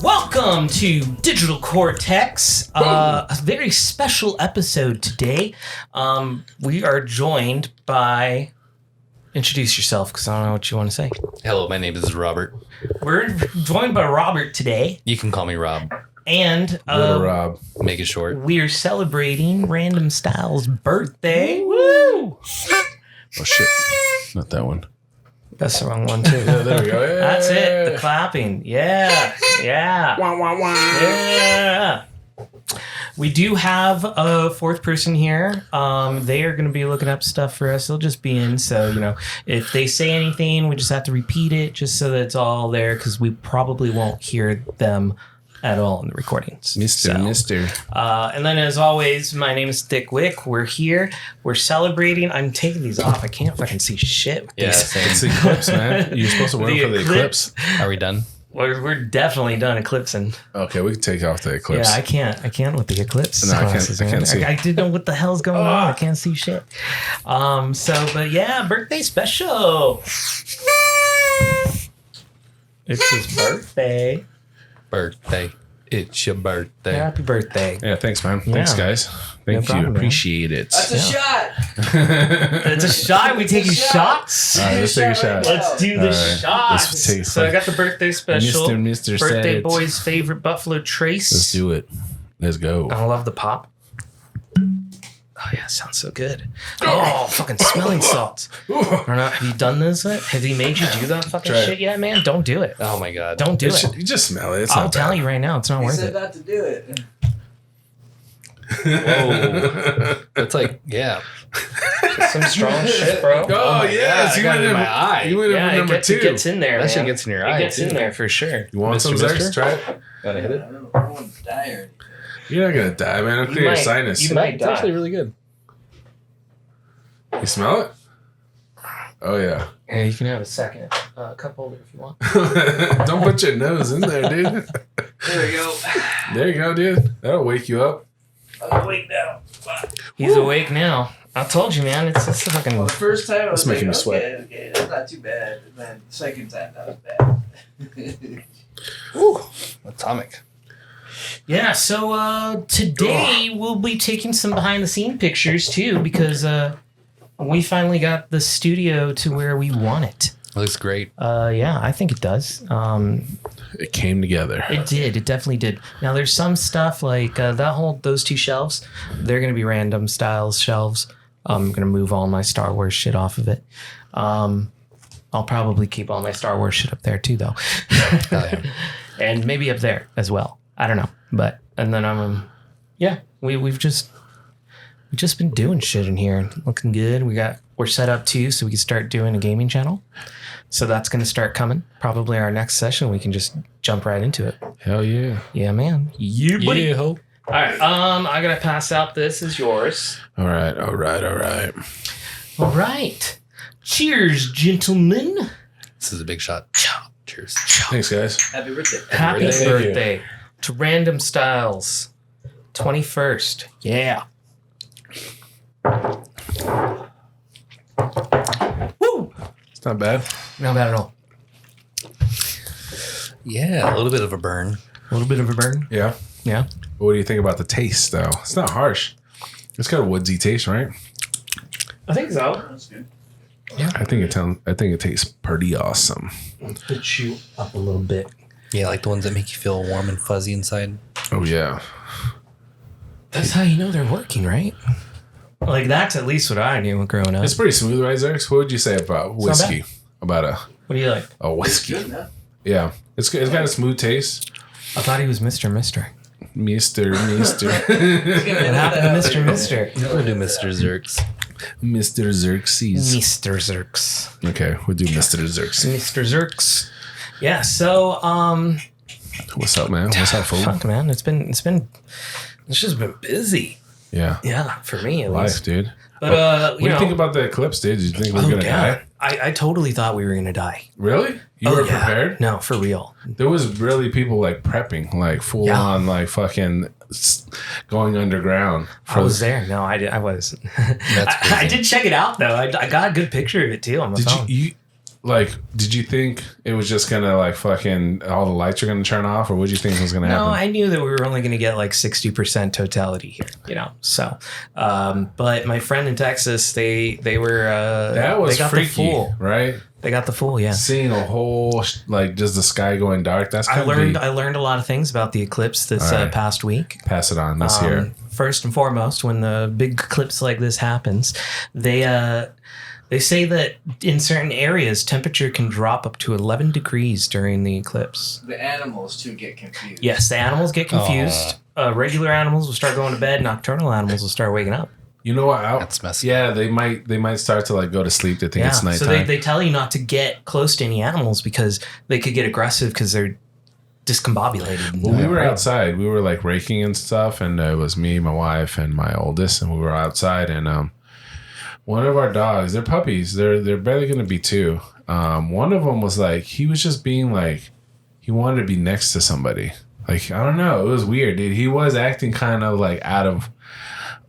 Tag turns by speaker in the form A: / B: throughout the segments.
A: Welcome to Digital Cortex, a very special episode today. We are joined by... Introduce yourself, because I don't know what you want to say.
B: Hello, my name is Robert.
A: We're joined by Robert today.
B: You can call me Rob.
A: And
C: Little Rob.
B: Make it short.
A: We are celebrating Randomstylez' birthday. Woo!
C: Oh, shit. Not that one.
A: That's the wrong one, too.
C: Yeah, there we go. Yeah.
A: That's it. The clapping. Yeah. Yeah.
C: Wah, wah, wah.
A: Yeah. We do have a fourth person here. They are going to be looking up stuff for us. They'll just be in. So, if they say anything, we just have to repeat it just so that it's all there because we probably won't hear them at all in the recordings.
C: Mister.
A: And then, as always, my name is Dick Wick. We're here. We're celebrating. I'm taking these off. I can't fucking see shit with
B: Yeah,
A: these.
B: same.
C: It's the eclipse, man. You're supposed to wear them for the eclipse.
B: Are we done?
A: We're definitely done eclipsing.
C: Okay, we can take off the eclipse.
A: Yeah, I can't with the eclipse.
C: No, I can't
A: man.
C: see.
A: I didn't know what the hell's going on. I can't see shit. But yeah, birthday special. It's his birthday.
B: Birthday. It's your birthday.
A: Happy birthday.
C: Yeah, thanks, man. Thanks, guys. Thank you.
A: problem, man.
C: Appreciate it.
D: That's a shot.
A: It's a shot. We taking shots.
C: All right, let's take a shot.
A: Let's do the
C: All right.
A: shots.
C: Let's take
A: So I got the birthday special.
C: Mr.
A: Birthday
C: said it.
A: boy's favorite Buffalo Trace.
C: Let's do it. Let's go.
A: I love the pop. Oh yeah, sounds so good. Oh, fucking smelling salts. Or not, have you done this yet? Has he made you do that fucking
C: Try it.
A: shit yet, man? Don't do it.
B: Oh my god.
A: Don't do it.
C: You just smell it. It's
A: I'll
C: not
A: tell
C: bad.
A: you right now, it's not
D: He
A: worth
D: said
A: it.
D: not to do it.
B: Whoa. That's like, yeah.
A: Some strong shit, bro.
C: Oh,
B: my
C: yes.
B: God,
C: You
B: I got
C: went
B: it in
C: in
B: my eye.
C: You went in
A: Yeah,
C: number
A: it
C: two.
A: gets in there,
B: That
A: man.
B: shit gets in your eye.
A: It gets
B: too.
A: in there for sure.
C: You want some,
B: Mr.
C: Zerks? Try it.
B: Gotta hit it.
D: I don't want to die or
C: You're not going to die, man. I'll clear your
A: might-
C: sinus.
A: you might
B: It's actually
A: die.
B: really good.
C: You smell it? Oh, yeah.
A: Yeah, you can have a second cup holder if you want.
C: Don't put your nose in there, dude.
D: There we go.
C: There you go, dude. That'll wake you up.
D: I'm awake now.
A: He's awake now. I told you, man. It's a fucking...
D: Well, the first time I was
C: It's making
D: like,
C: me sweat.
D: okay, that's not too bad. And then the second time, that was bad.
B: Ooh. Atomic.
A: Yeah, so today we'll be taking some behind-the-scene pictures, too, because we finally got the studio to where we want it.
B: It looks great.
A: Yeah, I think it does.
C: It came together.
A: It did. It definitely did. Now, there's some stuff like those two shelves. They're going to be Randomstylez shelves. I'm going to move all my Star Wars shit off of it. I'll probably keep all my Star Wars shit up there too, though.
B: Hell yeah.
A: And maybe up there as well. I don't know. And then we've just been doing shit in here, looking good. We're set up too, so we can start doing a gaming channel. So that's going to start coming. Probably our next session, we can just jump right into it.
C: Hell yeah.
A: Yeah, man. You, buddy.
B: Yeah, ho.
A: All right. I gotta pass out. This is yours.
C: All right.
A: All right. Cheers, gentlemen.
B: This is a big shot. Cheers.
C: Thanks, guys.
D: Happy birthday.
A: Happy
C: birthday.
A: birthday to Randomstylez, 21st. Yeah. Woo!
C: It's not bad.
A: Not bad at all.
B: Yeah, a little bit of a burn.
A: A little bit of a burn.
C: Yeah.
A: Yeah.
C: What do you think about the taste, though? It's not harsh. It's got a woodsy taste, right?
A: I think so.
D: That's good.
C: I think it tastes pretty awesome.
A: Put you up a little bit.
B: Yeah, like the ones that make you feel warm and fuzzy inside.
C: Oh yeah.
A: That's how you know they're working, right? Like, that's at least what I knew growing up.
C: It's pretty smooth, right, Zerks? What would you say about
A: not
C: whiskey? About
A: What do you like?
C: a whiskey?
D: Good enough.
C: Yeah. It's got a smooth taste.
A: I thought he was Mr. Mister.
C: Mister.
A: What happened to Mr. Mister?
B: We'll do Mr. Zerks.
C: Mr. Xerxes.
A: Mr. Zerks.
C: Okay, we'll do Mr. Xerxes.
A: Mr. Zerks. Yeah, so
C: What's up, man? What's up, fool?
A: Fuck, man. It's just been busy.
C: Yeah.
A: Yeah, for me at
C: Life,
A: least.
C: dude.
A: But
C: what do you think about the eclipse, dude? Did you think we were gonna die?
A: I totally thought we were gonna die.
C: Really? You were prepared?
A: No, for real.
C: There was really people like prepping, like full on, like fucking going underground.
A: I was there. No, I was.
B: That's crazy.
A: I did check it out though. I got a good picture of it too on my phone.
C: Did you think it was just gonna like fucking all the lights are gonna turn off, or what did you think was gonna happen?
A: No, I knew that we were only gonna get like 60% totality here, you know. So, but my friend in Texas, they were
C: that was
A: they got
C: freaky,
A: the full,
C: right?
A: They got the full, yeah.
C: Seeing a whole like just the sky going dark. That's
A: I learned a lot of things about the eclipse this past week.
C: Pass it on. Let's hear it.
A: First and foremost, when the big eclipse like this happens, they say that in certain areas, temperature can drop up to 11 degrees during the eclipse.
D: The animals too get confused.
A: Yes, the animals get confused. Regular animals will start going to bed. Nocturnal animals will start waking up.
C: You know what?
B: That's messy.
C: Yeah, they might start to like go to sleep. They think it's nighttime.
A: So they tell you not to get close to any animals because they could get aggressive because they're discombobulated.
C: Well, we were outside. We were like raking and stuff, and it was me, my wife, and my oldest, and we were outside, and one of our dogs, they're puppies. They're barely gonna be 2. One of them was like, he was just being like, he wanted to be next to somebody. Like, I don't know, it was weird, dude. He was acting kind of like out of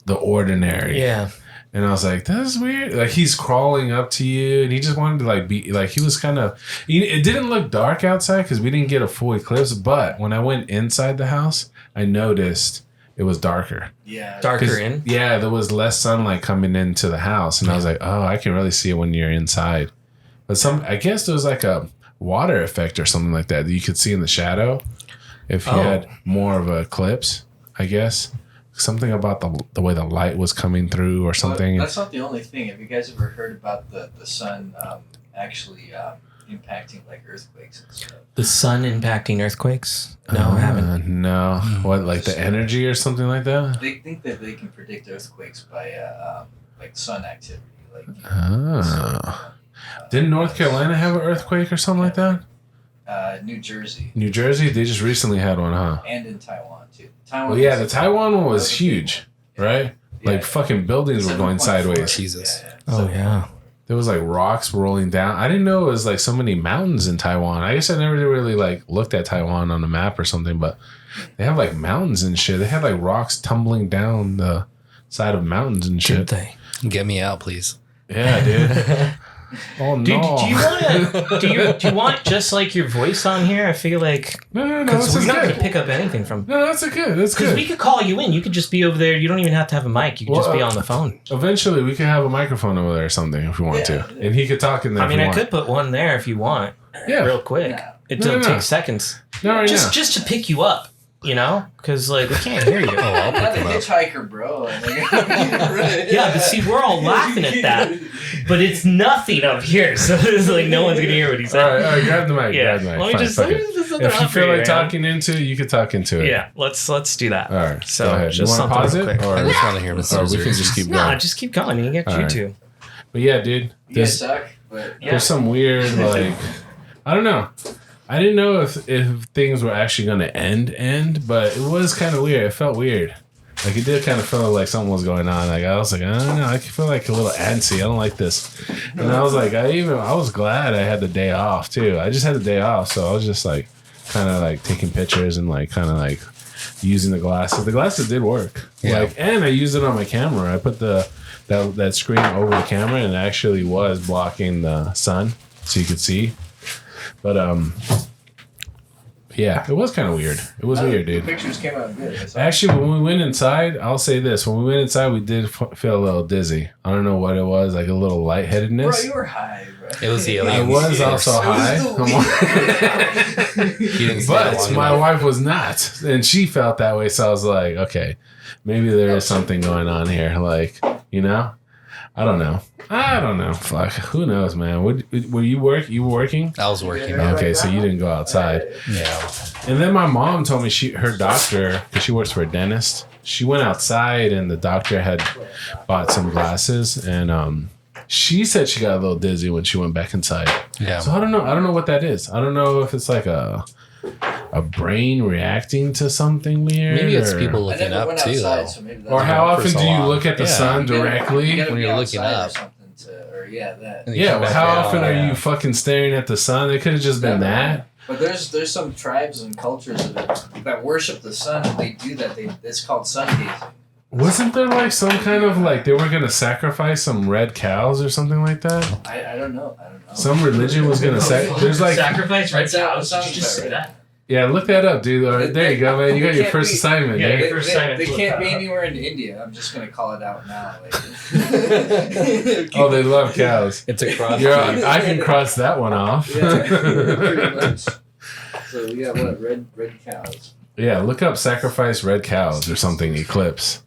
C: the ordinary.
A: Yeah.
C: And I was like, that's weird. Like, he's crawling up to you, and he just wanted to like be like, he was kind of. It didn't look dark outside because we didn't get a full eclipse. But when I went inside the house, I noticed it was darker.
D: Yeah.
A: Darker in?
C: Yeah, there was less sunlight coming into the house. And I was like, oh, I can really see it when you're inside. But I guess there was like a water effect or something like that you could see in the shadow if you had more of an eclipse, I guess. Something about the way the light was coming through or something.
D: Well, that's not the only thing. Have you guys ever heard about the sun actually impacting like earthquakes and stuff?
A: The sun impacting earthquakes? No, I haven't.
C: No. What, like the energy or something like that?
D: They think that they can predict earthquakes by like sun activity. Like,
C: didn't North Carolina have an earthquake or something like that?
D: New Jersey.
C: New Jersey? They just recently had one, huh?
D: And in Taiwan, too. Taiwan.
C: Well, yeah, the Taiwan one was huge, right? Like fucking buildings were going sideways.
B: Jesus.
A: Oh, yeah.
C: There was like rocks rolling down. I didn't know it was like so many mountains in Taiwan. I guess I never really like looked at Taiwan on the map or something, but they have like mountains and shit. They had like rocks tumbling down the side of mountains and shit.
A: Did they?
B: Get me out, please.
C: Yeah, dude. Oh no!
A: Do you want just like your voice on here? I feel like
C: no.
A: Because
C: This
A: we're
C: is
A: not going
C: good.
A: to pick up anything from.
C: No, that's good. That's
A: Because
C: good.
A: we could call you in. You could just be over there. You don't even have to have a mic. You could just be on the phone.
C: Eventually, we could have a microphone over there or something if we want to, and he could talk in there.
A: I mean,
C: if
A: I
C: we
A: could put one there if you want.
C: Yeah.
A: Real quick.
D: No.
A: It'll take seconds.
C: No, right now.
A: Just to pick you up. You know, because like we can't hear you.
B: I'll
D: Not
B: pick
D: a
B: them up.
D: hitchhiker, bro.
A: Yeah, but see, we're all laughing at that, but it's nothing up here, so it's like no one's gonna hear what he said.
C: All right, grab the mic.
A: Yeah,
C: Grab the mic.
A: let me
C: Fine,
A: just.
C: fuck
A: Let me
C: it.
A: just look
C: If
A: it
C: you
A: up
C: feel
A: for
C: like
A: man.
C: talking into it, you could talk into it.
A: Yeah, let's do that.
C: All right.
A: So
C: go ahead. You
A: just
C: want to
A: something
C: pause
A: real
C: it,
A: quick.
C: or
B: I just want to hear Mr.
C: we can just keep going?
A: No, just keep going. You get
C: All
A: you
C: right.
A: too.
C: But yeah, dude,
D: You guys suck, but
C: there's some weird like I don't know. I didn't know if things were actually going to end, but it was kind of weird. It felt weird. Like it did kind of feel like something was going on. Like I was like, I don't know. I feel like a little antsy. I don't like this. And I was like, I was glad I had the day off too. I just had the day off, so I was just like, kind of like taking pictures and like kind of like using the glasses. The glasses did work.
B: Yeah.
C: Like, and I used it on my camera. I put that screen over the camera, and it actually was blocking the sun, so you could see. But yeah, it was kind of weird. It was weird,
D: The
C: dude.
D: pictures came out good. That's all.
C: Actually, when we went inside, I'll say this: when we went inside, we did feel a little dizzy. I don't know what it was, like a little
D: Bro,
C: lightheadedness.
D: you were high, bro.
B: It was the
C: I
B: aliens.
C: was also high. Come on.
B: He didn't stay out
C: But
B: long
C: my
B: enough.
C: wife was not, and she felt that way. So I was like, okay, maybe there is something going on here. Like, you know, I don't know. Fuck, who knows, man? Were you working?
B: I was working.
C: Okay, so you didn't go outside.
B: Yeah.
C: And then my mom told me her doctor, because she works for a dentist, she went outside and the doctor had bought some glasses, and she said she got a little dizzy when she went back inside.
B: Yeah.
C: So I don't know what that is. I don't know if it's like a a brain reacting to something weird?
B: Maybe it's
C: or-
B: people
D: I
B: looking
D: never
B: up
D: went
B: too,
D: outside,
B: though.
D: so maybe that's
C: Or how
B: For
C: often
B: so
C: do you
B: long.
C: look at the
B: Yeah.
C: sun
D: You
C: directly?
D: gotta
B: when
D: be
B: you're looking
D: outside
B: up.
D: or something to, or yeah, that.
B: And you
C: Yeah,
B: come
C: but
B: back
C: how
B: down,
C: often are
B: yeah.
C: you fucking staring at the sun? It could have just been that.
D: But there's some tribes and cultures that worship the sun, and they do that. It's called sun gazing.
C: Wasn't there like some kind of like they were gonna sacrifice some red cows or something like that?
D: I don't know. I don't know.
C: Some religion was gonna there's like
A: sacrifice red
D: That sounds-
A: cows.
D: sounds
A: Did you just
D: about
A: say
D: right.
A: that?
C: yeah, look that up, dude. All right, there you go, man. You got your
D: Can't
C: first
D: be-
C: assignment.
A: Yeah,
C: there.
A: your first assignment.
D: They
A: Look
D: can't
A: that
D: be
A: up.
D: anywhere in India. I'm just gonna call it out now.
C: Oh, they love cows.
B: It's a cross.
C: I can cross that one off.
D: Yeah, pretty much. So we got what red cows.
C: Yeah, look up sacrifice red cows or something, Eclipse.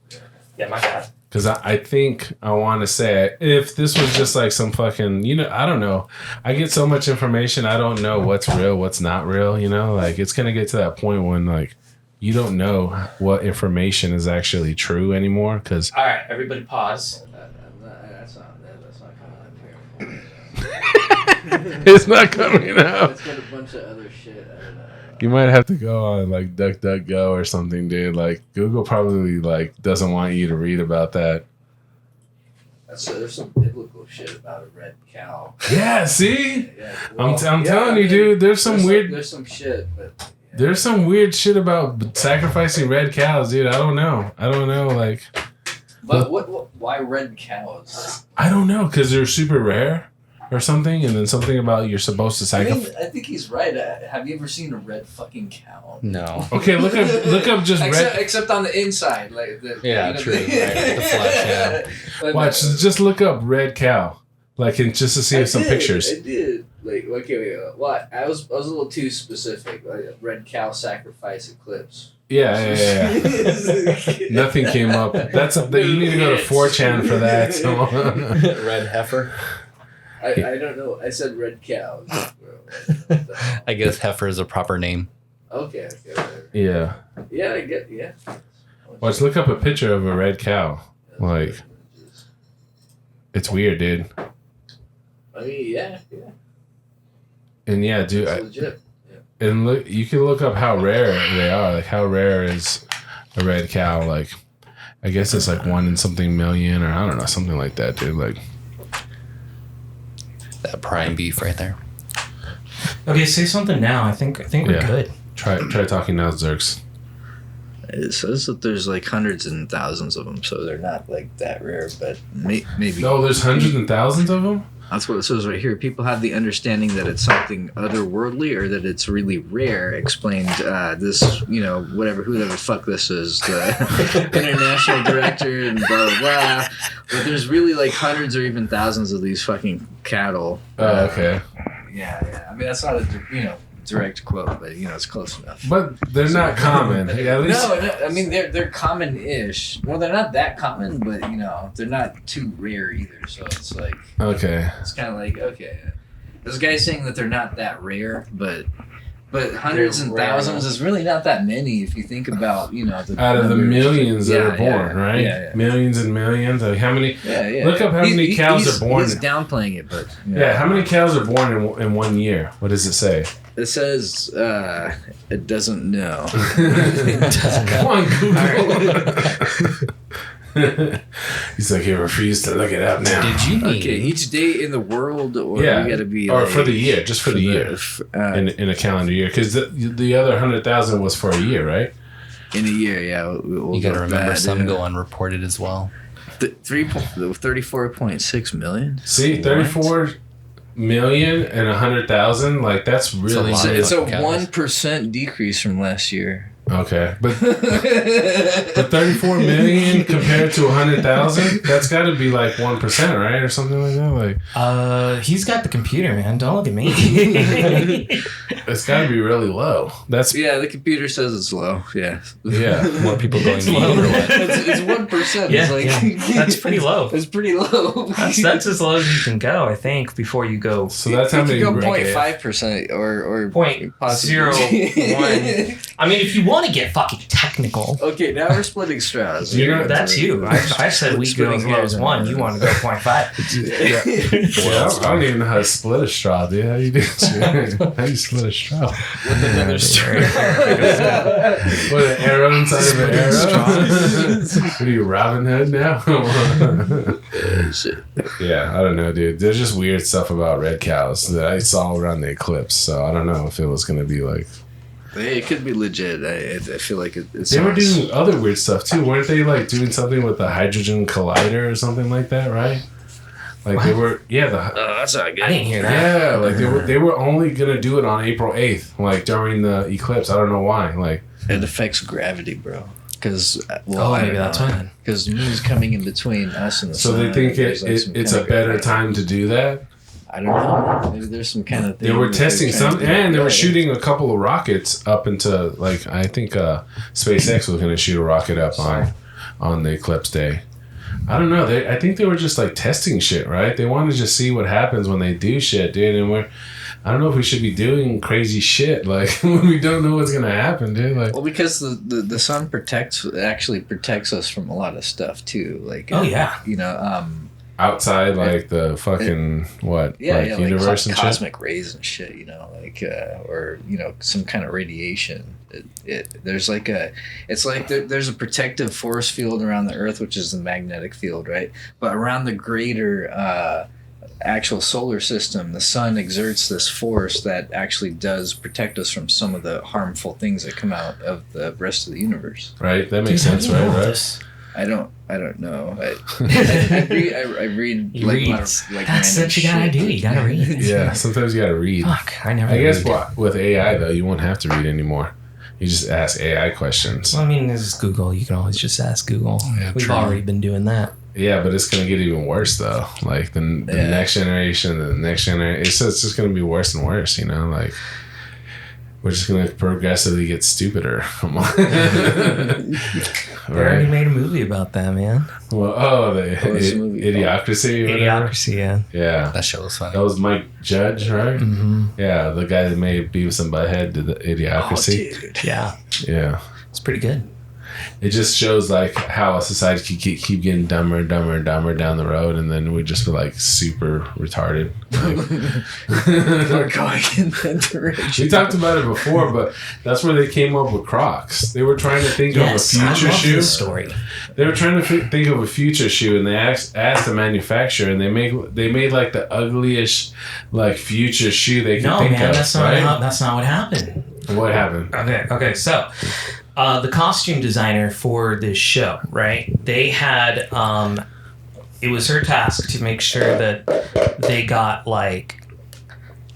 A: Yeah, my bad.
C: Because I think I want to say, if this was just like some fucking, I don't know. I get so much information, I don't know what's real, what's not real, Like, it's going to get to that point when, like, you don't know what information is actually true anymore. Because
A: All right, everybody pause.
D: That's not coming up here.
C: it's not coming out.
D: It's got a bunch of other shit. I don't know.
C: You might have to go on, like, DuckDuckGo or something, dude. Like, Google probably, like, doesn't want you to read about that.
D: There's some biblical shit about a red cow.
C: Yeah, see?
D: Yeah,
C: I'm telling you, dude, there's some weird...
D: There's some shit, but yeah.
C: There's some weird shit about sacrificing red cows, dude. I don't know, like...
D: But why red cows?
C: I don't know, because they're super rare or something, and then something about you're supposed to sacrifice...
D: I think he's right. Have you ever seen a red fucking cow?
B: No.
C: Okay, look up just red...
D: Except on the inside, like the
B: True. Right. The flesh, yeah.
D: But
C: Watch, just look up red cow. Like, and just to see some pictures.
D: I did. Like, okay, wait, what? I was a little too specific. Like, red cow sacrifice eclipse.
C: Yeah. Nothing came up. You need to go to 4chan for that. So.
B: Red heifer.
D: I don't know. I said red cows.
B: I guess heifer is a proper name.
D: Okay, whatever.
C: Yeah.
D: Yeah, I get. Yeah.
C: Watch, look up a picture of a red cow. Like, it's weird, dude.
D: I mean, yeah.
C: And yeah, dude.
D: It's legit.
C: And look, you can look up how rare they are. Like, how rare is a red cow? Like, I guess it's like 1 in something million, or I don't know, something like that, dude. Like,
B: That prime beef right there.
A: Okay, say something now. I think we're
C: Yeah.
A: good.
C: try talking now, Zerks.
D: It says that there's like hundreds and thousands of them, so they're not like that rare, but maybe.
C: No, there's hundreds and thousands of them.
D: That's what it says right here. People have the understanding that it's something otherworldly or that it's really rare. Explained this, whoever the fuck this is, the international director and blah, blah, blah. But there's really like hundreds or even thousands of these fucking cattle.
C: Oh, okay.
D: Yeah. I mean, that's not a, direct quote, but, it's close enough.
C: But they're not common. Yeah, at least.
D: No, I mean they're common-ish. Well, they're not that common, but they're not too rare either. So it's like
C: Okay.
D: it's kind of like okay, this guy's saying that they're not that rare, but hundreds and thousands is really not that many if you think about the
C: Out of the
D: numbers.
C: millions that are born, right?
D: Yeah.
C: Millions and millions. Like, how many?
D: Yeah.
C: Look up how many cows are born.
D: He's downplaying it, but
C: Yeah, how many cows are born in 1 year? What does it say?
D: It says it doesn't know.
C: Come on, Google. He's like, he refused to look it up now.
B: Did you need?
D: Okay, each day in the world, or
C: Yeah,
D: we gotta be
C: or
D: like,
C: for the year, just for the year, in a calendar year, because the other 100,000 was for a year, right?
D: in a year, yeah. We'll
B: You got to
D: go
B: remember
D: bad,
B: some
D: yeah.
B: go unreported as well.
D: 34.6 million.
C: See, 34 million and 100,000, like that's really
B: lot.
D: It's a
B: Cows.
D: 1% decrease from last year.
C: okay. But 34 million compared to 100,000, that's got to be like 1%, right, or something like that. Like,
A: He's got the computer, man. Don't look at me.
C: it's got to be really low. That's
D: Yeah, the computer says it's low. Yeah,
C: yeah.
B: More people going
A: It's
B: vegan
A: low.
B: or what?
D: it's 1%.
A: Yeah,
D: it's like
A: that's pretty low.
D: It's pretty low.
A: That's as low as you can go, I think, before you go.
C: So that's how
D: You
C: many.
D: could go
A: Negative.
D: 0.5% or
A: Point
D: possibly
A: 0.1. I mean, if you want to get fucking technical,
D: Okay, now we're splitting straws.
A: that's you. I said we go as low as 1. You want to go 0.5.
C: Well, I don't even know how to split a straw, dude. How you do it? How you split a straw?
D: With another straw.
C: Put an arrow inside of an arrow? What are you, Robin Hood now? Yeah, I don't know, dude. There's just weird stuff about red cows that I saw around the eclipse, so I don't know if it was going to be like...
D: Hey, it could be legit. I feel like it
C: They were doing other weird stuff too, weren't they? Like doing something with the hydrogen collider or something like that, right? Like
A: What?
C: they were, yeah.
D: that's not good.
A: I didn't hear that.
C: Yeah, like they were only gonna do it on April 8th, like during the eclipse. I don't know why. Like
D: It affects gravity, bro. Because
A: Maybe that's why.
D: Because the moon's coming in between us and the
C: so
D: sun.
C: they think
D: There's, like, some
C: it's
D: kind
C: a
D: of
C: better
D: gravity.
C: time to do that.
D: I don't know. Maybe there's some kind of thing.
C: They were
D: that they're
C: testing
D: trying
C: some,
D: to do.
C: and they were
D: Yeah.
C: shooting a couple of rockets up into like I think SpaceX was gonna shoot a rocket up on the eclipse day. I don't know. I think they were just like testing shit, right? They wanted to just see what happens when they do shit, dude. And I don't know if we should be doing crazy shit like when we don't know what's gonna happen, dude. Like,
D: Well, because the sun actually protects us from a lot of stuff too. Like
A: Yeah.
D: you know,
C: outside, like the fucking universe and shit.
D: cosmic rays and shit. You know, like or you know some kind of radiation. There's like it's like there's a protective force field around the Earth, which is the magnetic field, right? But around the greater actual solar system, the sun exerts this force that actually does protect us from some of the harmful things that come out of the rest of the universe.
C: Right? That makes
A: Dude, how
C: sense,
A: do you know
C: right?
A: this?
D: I don't know. I read
A: You
D: like
A: read.
D: a lot of like
A: That's
D: random
A: what you gotta
D: shit.
A: do. You gotta read.
C: Yeah, sometimes you gotta read.
A: Fuck, I never.
C: I guess
A: read.
C: with AI though, you won't have to read anymore. You just ask AI questions.
A: Well, I mean, this is Google. You can always just ask Google.
C: Yeah,
A: We've
C: true.
A: already been doing that.
C: Yeah, but it's gonna get even worse though. Like the next generation, it's just gonna be worse and worse. You know, like we're just gonna progressively get stupider. Come on,
A: They already made a movie about that, man.
C: Well,
D: What's the movie called?
C: Idiocracy. Or whatever?
A: Idiocracy, yeah.
C: Yeah,
B: That show was funny.
C: that was Mike Judge, right?
A: Mm-hmm.
C: Yeah, the guy that made Beavis and Butthead did the
D: Oh,
C: Idiocracy.
D: dude.
A: Yeah,
C: Yeah.
A: it's pretty good.
C: It just shows like how a society can keep getting dumber and dumber and dumber down the road, and then we just be like super retarded.
D: We're going in that direction.
C: We talked about it before, but that's where they came up with Crocs. They were trying to think
A: Yes,
C: of a
A: I
C: future
A: love
C: shoe.
A: this story.
C: They were trying to think of a future shoe, and they asked the manufacturer, and they made like the ugliest like future shoe they could
A: No,
C: think
A: man,
C: of.
A: that's not
C: right?
A: that's not what happened.
C: What happened?
A: Okay. So, the costume designer for this show, right? They had it was her task to make sure that they got like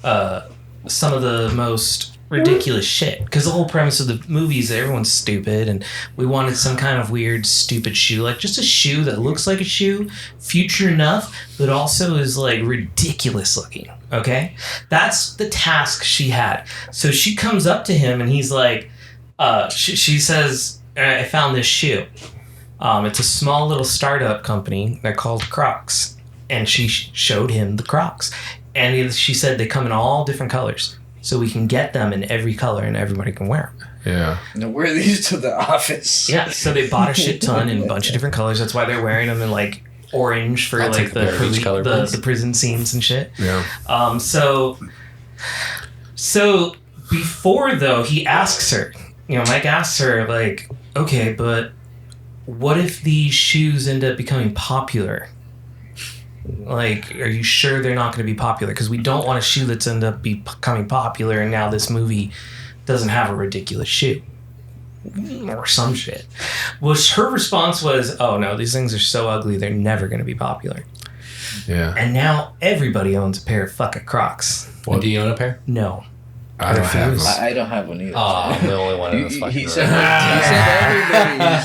A: some of the most ridiculous shit, because the whole premise of the movie is that everyone's stupid, and we wanted some kind of weird stupid shoe, like just a shoe that looks like a shoe, future enough, but also is like ridiculous looking. Okay, that's the task she had. So she comes up to him and he's like, she says, I found this shoe. It's a small little startup company. They're called Crocs. And she showed him the Crocs. And she said they come in all different colors. So we can get them in every color and everybody can wear them.
C: Yeah.
D: Now wear these to the office.
A: Yeah, so they bought a shit ton in a bunch of different colors. That's why they're wearing them in like orange for
B: I'll
A: like
B: take a pair of each color, please.
A: the prison scenes and shit.
C: Yeah.
A: So before though, he asks her, Mike asks her like, okay, but what if these shoes end up becoming popular? Like, are you sure they're not going to be popular? Because we don't want a shoe that's end up becoming popular, and now this movie doesn't have a ridiculous shoe or some shit. Well, her response was, "Oh no, these things are so ugly, they're never going to be popular."
C: Yeah.
A: And now everybody owns a pair of fucking Crocs.
B: And do you own a pair?
A: No.
C: I don't have
A: refuse.
C: them.
D: I don't have one either.
B: Oh, I'm the only one in this fucking
D: He
B: room.
D: said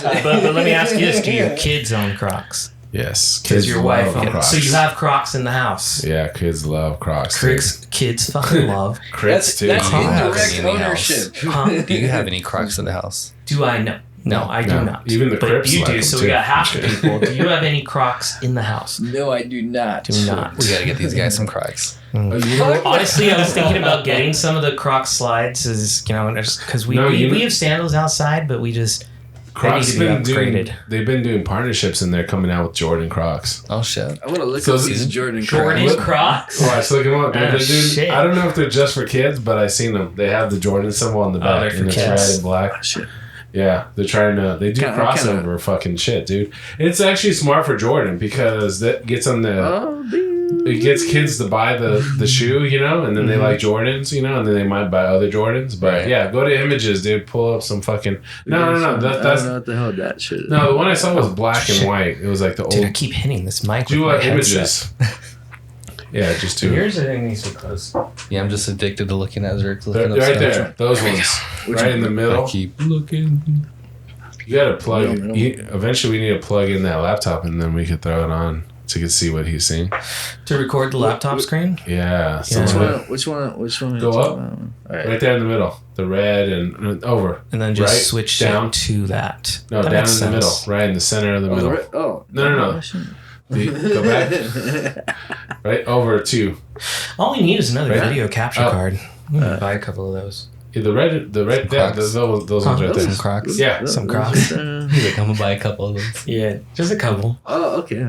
D: everybody.
A: But let me ask you this: do your kids own Crocs?
C: Yes.
A: Because your wife
C: love
A: owns.
C: Crocs.
A: So you have Crocs in the house.
C: Yeah, kids love Crocs. dude.
A: Kids fucking love.
C: Crits too.
D: That's
B: Crocs.
D: indirect
B: In the house.
D: ownership.
A: Huh?
B: Do you have any Crocs in the house?
A: Do I know? No, I do
C: No.
A: not.
C: Even the
A: but
C: Crips
A: you
C: like
A: do.
C: them
A: So
C: too.
A: we got half the people. Do you have any Crocs in the house?
D: No, I do not.
A: Do not.
B: We gotta get these guys some Crocs.
C: Oh, you know what?
A: Honestly, I was thinking about getting some of the Croc slides, because we have sandals outside, but we just
C: Crocs
A: they need to be
C: been
A: upgraded.
C: they've been doing partnerships and they're coming out with Jordan Crocs.
B: Oh shit.
D: I want to look
C: So
D: up
C: is
D: these
C: it
D: Jordan
A: Jordan
D: Crocs.
A: Crocs.
C: Watch, look them up. Dude.
A: Oh,
C: They're doing-
A: shit.
C: I don't know if they're just for kids, but I've seen them. They have the Jordan symbol on the back,
A: they're for
C: and it's
A: kids.
C: red and black.
D: Shit.
C: Yeah, they're trying to. They do crossover fucking shit, dude. It's actually smart for Jordan because that gets them the.
D: Oh, dude.
C: It gets kids to buy the shoe, you know, and then they like Jordans, you know, and then they might buy other Jordans. But
B: Right.
C: yeah, go to images, dude. Pull up some fucking. No.
D: I
C: That's
D: don't know what the hell that shit is.
C: no. The one I saw was black and
A: Shit.
C: white. It was like the
A: Dude, I
C: old.
A: keep hitting this mic with
C: Do
A: my headset.
C: images. Yeah, just two.
A: Yours I think needs to be close.
B: Yeah, I'm just addicted to looking at Zerk.
C: They're
B: Looking up
C: right
B: stuff.
C: there. Those ones. Right in the
B: I
C: middle.
B: keep looking.
C: You gotta plug.
D: Middle.
C: Eventually, we need to plug in that laptop, and then we could throw it on so you can see what he's seeing.
A: To record the laptop screen?
C: Yeah. So
A: Yeah.
D: Which one?
C: Go up.
D: All right.
C: right there in the middle, the red and over.
A: And then just
C: Right,
A: switch
C: down.
A: it to that.
C: No,
A: That
C: down in
A: makes
C: the middle,
A: sense.
C: right in the center of the middle. No. Go back. Right over two.
A: All we need is another
C: Right.
A: video capture
C: Oh.
A: card. I'm gonna buy a couple of those.
C: Yeah, the red, yeah,
B: Crocs.
C: those ones right there.
B: Some Crocs.
C: Yeah.
A: Some Crocs.
B: He's like, I'm gonna buy a couple of those.
A: Yeah, just a couple.
D: Oh, okay.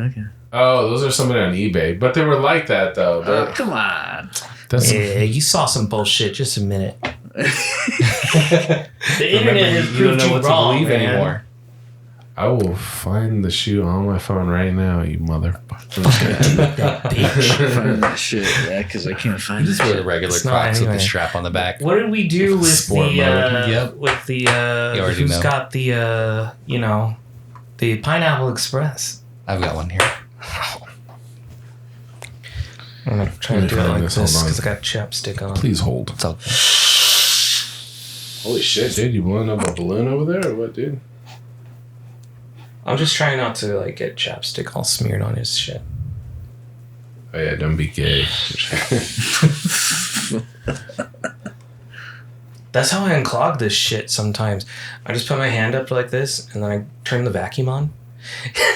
C: Oh, those are somebody on eBay, but they were like that though.
D: Oh, come on.
C: That's
A: Yeah, you saw some bullshit. Just a minute. The
B: Remember,
A: internet has
B: you don't
A: proved
B: know
A: you
B: what
A: wrong,
B: to believe
A: man.
B: anymore.
C: I will find the shoe on my phone right now, you motherfucker.
A: That bitch.
D: Find that shit, yeah, because I can't find
B: You just
D: that
B: wear the
D: shit.
B: regular
A: It's not
B: Crocs with
A: anyway.
B: the strap on the back.
A: What did we do with
C: Sport
A: the
C: mode.
B: Yep.
A: with the
B: You already
A: who's
B: know.
A: got the the Pineapple Express?
B: I've got one here.
A: I'm gonna try to
C: Let me
A: do it
C: find
A: like
C: this,
A: this
C: hold on.
A: because I got chapstick on.
C: Please hold.
B: It's all
C: Holy shit, dude! You blowing up a balloon over there, or what, dude?
A: I'm just trying not to like get chapstick all smeared on his shit.
C: Oh yeah, don't be gay.
A: That's how I unclog this shit sometimes. I just put my hand up like this and then I turn the vacuum on.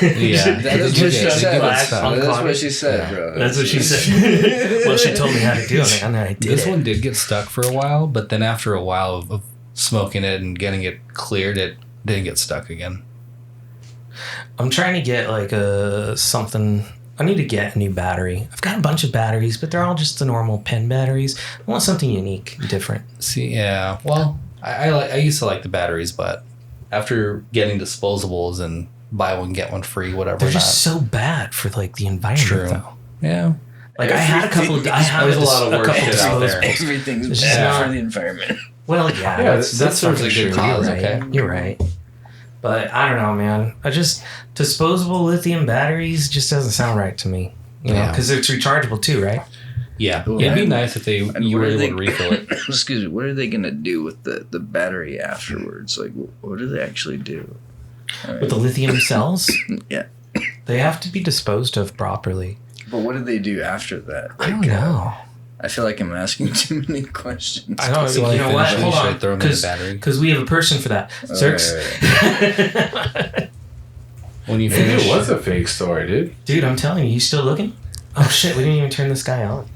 B: Yeah.
D: That is
B: You
D: what
B: get-
D: she
B: you
D: said.
B: get
A: Black
B: stuff.
A: on-
D: That's what she said,
B: Yeah.
D: bro.
A: That's what she said. Well, she told me how to do it, and I did
B: This
A: it.
B: one did get stuck for a while, but then after a while of smoking it and getting it cleared, it didn't get stuck again.
A: I'm trying to get like something. I need to get a new battery. I've got a bunch of batteries, but they're all just the normal pen batteries. I want something unique, and different.
B: See, yeah. Well, I used to like the batteries, but after getting disposables and buy one get one free, whatever.
A: They're just so bad for like the environment,
B: True.
A: though.
B: Yeah.
A: Like I had a couple. I have
B: There's a lot of worse
A: couple
B: shit out there.
A: disposables.
D: Everything's
A: It's
D: bad
A: just
D: for
A: not-
D: the environment.
A: Well, yeah,
B: Yeah,
A: that's
B: that serves
A: fucking
B: a good
A: true.
B: cause,
A: You're right.
B: okay?
A: You're right. But I don't know, man. I just disposable lithium batteries just doesn't sound right to me. You know,
B: Yeah.
A: because it's rechargeable too, right?
B: Yeah.
D: Well,
B: It'd be
D: and-
B: nice if you
D: what
B: were
D: are
B: able
D: they-
B: to refill it.
D: Excuse me. What are they gonna do with the battery afterwards? Like, what do they actually do? All right.
A: With the lithium cells,
D: Yeah.
A: they have to be disposed of properly.
D: But what do they do after that?
A: I don't know.
D: I feel like I'm asking too many questions.
A: I don't.
B: So
A: You know what?
B: finish it,
A: Hold
B: you
A: on,
B: should throw them in the battery.
A: because we have a person for that. Zerks.
B: When you
C: Maybe
B: finish,
C: it was a fake story, dude.
A: Dude, I'm telling you, you still looking? Oh shit, we didn't even turn this guy on.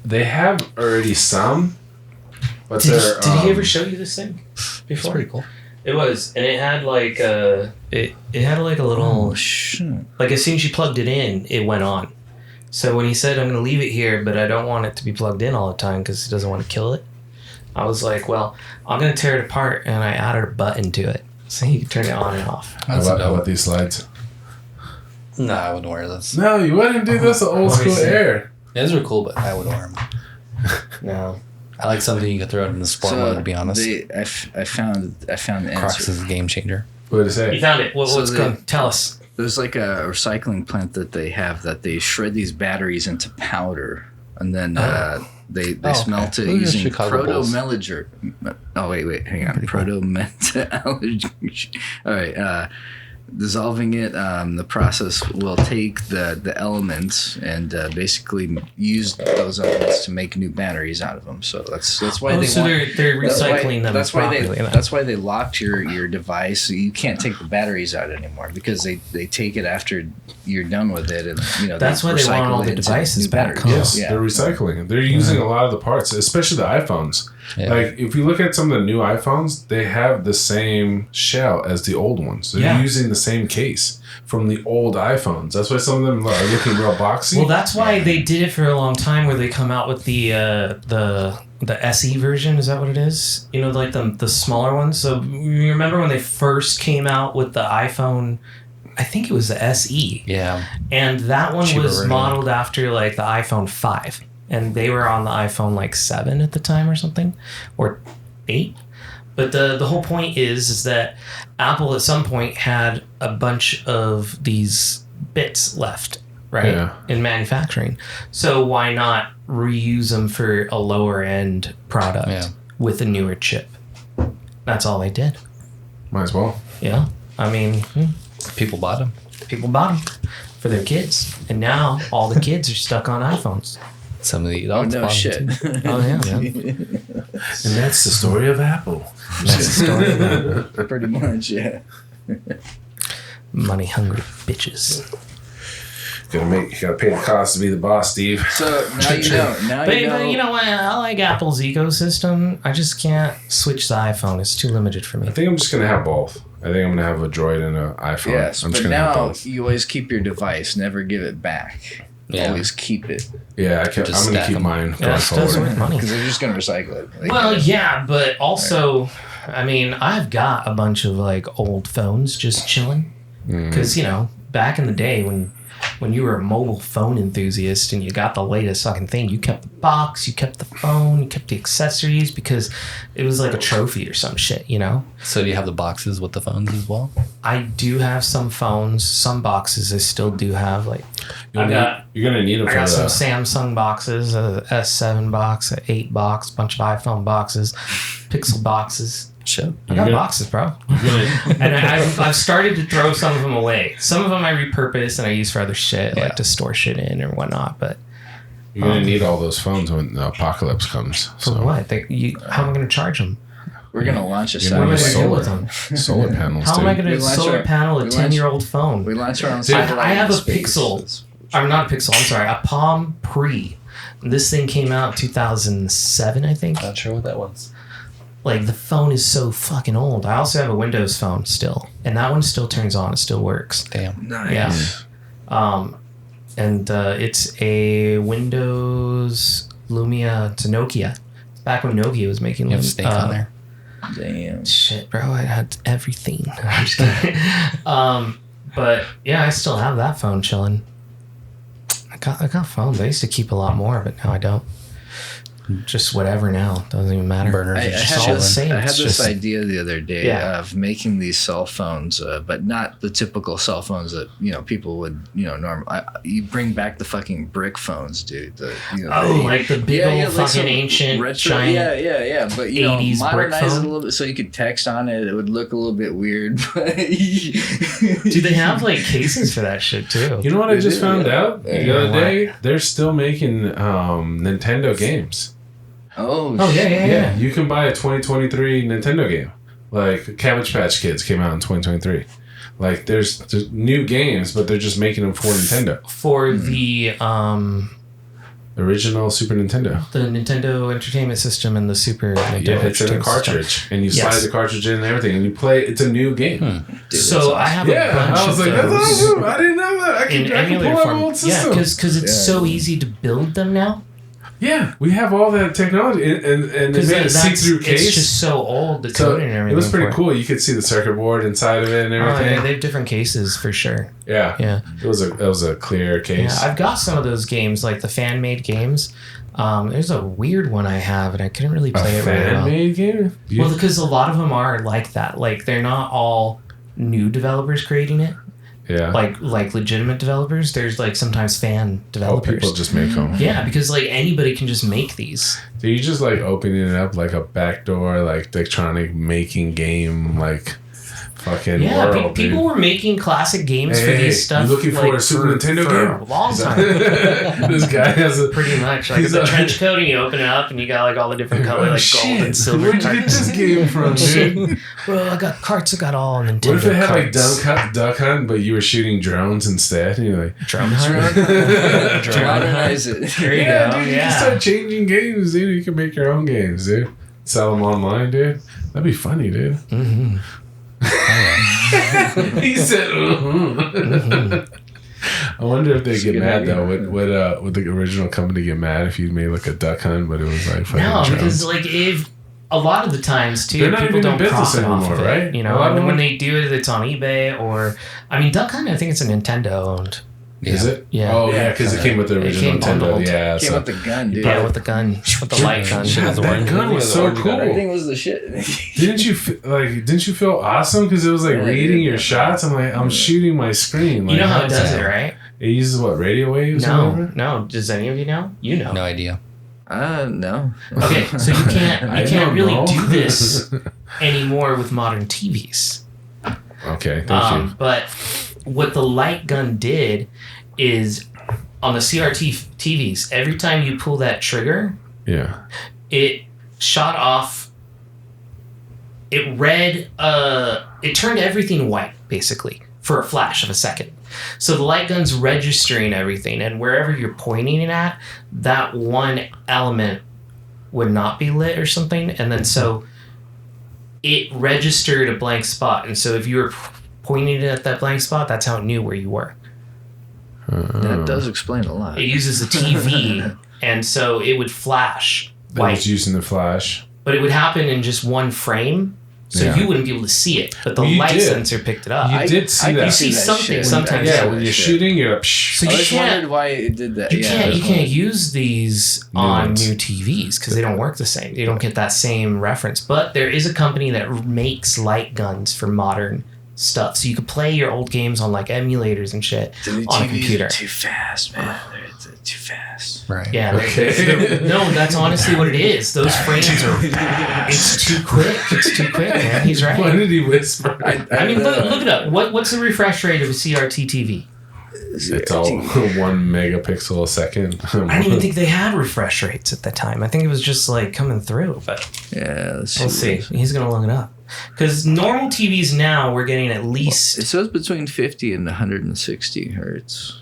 C: They have already some, but
A: Did,
C: they're.
A: did he ever show you this thing
B: it's
A: before?
B: pretty cool.
A: It was, and it had like a little
D: shit.
A: like as soon as you plugged it in, it went on. So when he said, "I'm going to leave it here, but I don't want it to be plugged in all the time because he doesn't want to kill it," I was like, "Well, I'm going to tear it apart," and I added a button to it so you can turn it on and off.
C: How
B: That's
C: about, how
B: dope.
C: about these slides?
B: No, I wouldn't wear this.
C: No, you wouldn't do this. Old
A: Let me
C: school
A: see.
C: air.
B: These are cool, but I wouldn't wear them.
A: No,
B: I like something you could throw it in the sport mode, to be honest.
D: I found the
B: Crocs
D: answer.
B: is a game changer.
C: What did it
A: you
C: say?
A: found it.
D: So
A: What's
D: they-
A: going? Tell us.
D: There's like a recycling plant that they have that they shred these batteries into powder, and then they
B: Oh,
D: smelt
B: okay.
D: it
B: Look at
D: using
B: Chicago Bulls.
D: proto-melager. Oh wait, hang on.
B: Pretty cool.
D: Proto-meta-allergy. All right. dissolving it, the process will take the elements and basically use those elements to make new batteries out of them. So that's why
A: they're recycling them.
D: That's why
A: properly.
D: that's why they locked your device. So you can't take the batteries out anymore because they take it after you're done with it, and
A: that's why they want all the devices back.
C: Yes, they're recycling. They're using a lot of the parts, especially the iPhones. Yeah. Like if you look at some of the new iPhones, they have the same shell as the old ones. They're using the same case from the old iPhones. That's why some of them are looking real boxy.
A: Well, that's why they did it for a long time, where they come out with the SE version. Is that what it is? Like the smaller ones. So you remember when they first came out with the iPhone? I think it was the SE.
B: Yeah.
A: And that one
B: Cheaper
A: was
B: version.
A: modeled after like the iPhone 5. And they were on the iPhone like 7 at the time or something, or 8. But the whole point is that Apple at some point had a bunch of these bits left, right, in manufacturing. So why not reuse them for a lower end product with a newer chip? That's all they did.
C: Might as well.
A: Yeah. I mean,
B: people bought them.
A: People bought them for their kids. And now all the kids are stuck on iPhones.
B: Some of the adults
D: no shit.
A: Oh, yeah.
C: And that's the story of Apple.
A: That's the story of Apple.
D: Pretty much, yeah.
A: Money hungry bitches.
C: You gotta pay the cost to be the boss, Steve.
D: So now you know.
A: But you know what? I like Apple's ecosystem. I just can't switch the iPhone. It's too limited for me.
C: I think I'm just gonna have both. I think I'm gonna have a Droid and an iPhone.
D: Yes,
C: I'm just
D: but
C: gonna have
D: now
C: both.
D: you always keep your device. Never give it back.
B: Yeah.
D: Always keep it.
C: Yeah, I'm gonna keep mine going forward.
A: With money.
D: Because they're just gonna recycle it.
A: Well, yeah, but also, I mean, I've got a bunch of like old phones just chilling. Because back in the day when you were a mobile phone enthusiast and you got the latest fucking thing, you kept the box, you kept the phone, you kept the accessories because it was like a trophy or some shit,
B: So do you have the boxes with the phones as well?
A: I do have some phones, some boxes I still do have. Like
C: You're gonna need them
A: I
C: for
A: got
C: the...
A: some Samsung boxes, a S7 box, a 8 box, bunch of iPhone boxes, Pixel boxes.
B: Shit.
A: I got boxes, bro. And I've started to throw some of them away. Some of them I repurpose and I use for other shit, like to store shit in or whatnot. But
C: You're gonna need all those phones when the apocalypse comes.
A: for what? How am I going to charge them?
D: We're gonna launch a
A: What am I going to do
C: solar.
A: with them?
C: Solar panels.
A: How am I going to
D: We launched
A: solar
D: our-
A: panel a
D: we launched-
A: 10-year-old phone?
D: We launched our own.
A: I have a Pixel. I'm not a Pixel. I'm sorry, a Palm Pre. This thing came out in 2007, I think.
B: Not sure what that was.
A: Like, the phone is so fucking old. I also have a Windows phone still, and that one still turns on. It still works.
B: Damn.
D: Nice.
A: Yeah. And it's a Windows Lumia. It's a Nokia. Back when Nokia was making.
B: You have Snake on there.
D: Damn.
A: Shit, bro! I had everything. I'm just kidding. But yeah, I still have that phone chilling. I got phones. I used to keep a lot more, but now I don't. Just whatever now. Doesn't even matter.
B: Burners
D: I
B: are just
D: had
A: all the
B: chilling.
A: same.
D: I had
A: It's
D: this
A: just-
D: idea the other day
A: Yeah.
D: of making these cell phones, but not the typical cell phones that people would normally. You bring back the fucking brick phones, dude.
A: Like the big old
D: like
A: fucking
D: some
A: ancient
D: retro,
A: giant.
D: yeah. But
A: 80s brick
D: modernize it
A: phone?
D: a little bit so you could text on it. It would look a little bit weird. But
A: Do they have like cases for that shit too?
C: You know what I
D: They
C: just
D: do,
C: found
D: yeah.
C: out the other day? They're still making Nintendo games.
A: Oh yeah.
C: You can buy a 2023 Nintendo game. Like Cabbage Patch Kids came out in 2023. Like there's new games, but they're just making them for Nintendo.
A: For the
C: Original Super Nintendo.
A: the Nintendo Entertainment System and the Super Nintendo.
C: Yeah, it's in a
A: Entertainment
C: cartridge,
A: System.
C: and you slide
A: Yes.
C: the cartridge in and everything, and you play. It's a new game.
D: Dude,
A: So I have a bunch
C: I was
A: of
C: like,
A: those
C: that's awesome. I didn't know that. I
A: in
C: can
A: emulator
C: pull up
A: form.
C: old
A: Yeah,
C: systems.
A: because it's so easy to build them now.
C: Yeah, we have all that technology, and they
A: Because
C: made a see-through case.
A: it's just so old. The
C: So
A: code and everything.
C: it was pretty
A: for
C: cool. You could see the circuit board inside of it and
A: Oh, yeah,
C: everything.
A: they have different cases for sure.
C: Yeah,
A: Yeah.
C: it was a clear case.
A: Yeah, I've got some of those games, like the fan-made games. There's a weird one I have, and I couldn't really play it very well.
C: fan-made game.
A: Well, because a lot of them are like that. Like, they're not all new developers creating it.
C: Yeah,
A: Like legitimate developers. There's like sometimes fan developers.
C: people just make them.
A: Yeah, because like anybody can just make these.
C: So you just like opening it up like a backdoor, like electronic making game, like fucking
A: Yeah,
C: world.
A: people were making classic games for these stuff.
C: You looking for a Super Nintendo
A: for
C: game?
A: a long time.
C: This guy has a
A: Pretty much. Like
C: He's
A: the
C: a-
A: trench coat, and you open it up, and you got like all the different colors, like gold and silver.
C: Where'd you get this game from, dude?
A: Bro, I got carts. I got all Nintendo.
C: What if it had like
A: carts.
C: Duck Hunt, but you were shooting drones instead? And you're like,
A: Drum hunt?
D: Modernize it.
A: There you
C: yeah,
A: go.
C: dude, you
A: Yeah.
C: can start changing games, dude. You can make your own games, dude. Sell them online, dude. That'd be funny, dude.
A: Mm-hmm.
C: He said, I wonder if they
D: It's a
C: get
D: good
C: mad
D: idea.
C: though. Would the original company get mad if you made like a duck hunt, but it was like fucking
A: No,
C: drones?
A: because like if a lot of the times too,
C: They're not
A: people
C: even in
A: don't
C: business
A: profit off
C: anymore,
A: of it,
C: right?
A: you
C: A
A: know,
C: lot of
A: and when
C: them-
A: they do it, it's on eBay or, I mean, Duck Hunt. I think it's a Nintendo owned.
C: Is it?
A: Yeah.
C: Oh yeah,
D: Yeah,
C: because it
D: kinda.
C: came with the
A: It
C: original
A: came
C: Nintendo.
A: bundled.
C: Yeah,
D: Came
C: so.
D: with the gun, dude.
A: Yeah, with the gun, with the light gun.
C: Yeah, that gun was so cool.
D: Everything was the shit.
C: Didn't you feel awesome because it was like
D: Yeah,
C: reading
D: yeah,
C: your
D: yeah.
C: shots? I'm shooting my screen.
A: You know how it
C: how's
A: does
C: that?
A: it, right?
C: It uses what, radio waves? or
A: No,
C: whatever?
A: no. Does any of you know? You know.
B: No idea.
D: No.
A: Okay, so you
C: I
A: can't
C: don't
A: really
C: know.
A: do this anymore with modern TVs.
C: Okay, thank you.
A: But what the light gun did is on the CRT TVs, every time you pull that trigger,
C: Yeah.
A: it shot off. It read. It turned everything white basically for a flash of a second. So the light gun's registering everything, and wherever you're pointing it at, that one element would not be lit or something, and then so it registered a blank spot, and so if you were pointing it at that blank spot, that's how it knew where you were.
D: That does explain a lot.
A: It uses a TV, and so it would flash
C: That
A: white,
C: was using the flash.
A: but it would happen in just one frame, so
C: Yeah.
A: you wouldn't be able to see it, but the
C: Well, you
A: light
C: did.
A: sensor picked it up.
C: You did see
D: I
C: that.
D: can
A: You see
D: that
A: something
D: shit.
A: sometimes.
C: Yeah,
D: I
C: when
D: see
C: you're
D: that shit.
C: shooting, you're like, psh.
A: So
D: I
A: you
D: just
A: can't-
D: wondered why it did that.
A: You
D: yeah,
A: can't
D: that's
A: you can't
D: why.
A: use these
C: New
A: on
C: ones.
A: new TVs because they don't work the same. You don't get that same reference. But there is a company that makes light guns for modern stuff, so you could play your old games on like emulators and shit
D: The
A: on a
D: TVs are
A: computer.
D: too fast, man. They're too fast.
B: Right.
A: Yeah,
C: Okay.
A: no, that's honestly what it is. Those frames are. It's too quick. It's too quick, man. He's
C: Why
A: right.
C: did he whisper?
A: I mean, look it up. What's the refresh rate of a CRT TV?
C: It's all 1 megapixel a second.
A: I didn't even think they had refresh rates at that time. I think it was just like coming through, but.
D: Yeah, let's
A: We'll see. He's gonna look it up. Because normal TVs now we're getting at
D: It
A: least
D: says between 50 and 160 hertz.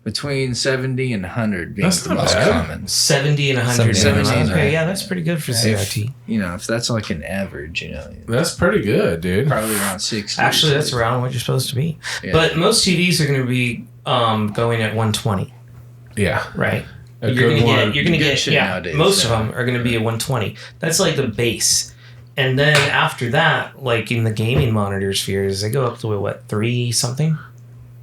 D: Between 70 and 100 being
C: That's
D: the
C: not
D: most
C: bad.
D: common.
A: 70 and 100.
B: 70,
A: Okay,
D: right.
A: yeah, that's pretty good for CRT.
D: You know, if that's like an average, you know,
C: That's pretty good, dude.
D: probably around 60.
A: Actually, that's around what you're supposed to be.
D: Yeah.
A: But most TVs are going to be going at 120,
C: Yeah.
A: right?
C: A
A: You're
C: good
A: gonna
C: one.
A: get. You're gonna
D: Good
A: get.
D: shit
A: Yeah,
D: nowadays,
A: most of
D: yeah.
A: them are going to be at 120. That's like the base. And then after that, like in the gaming monitor spheres, they go up to what 3 something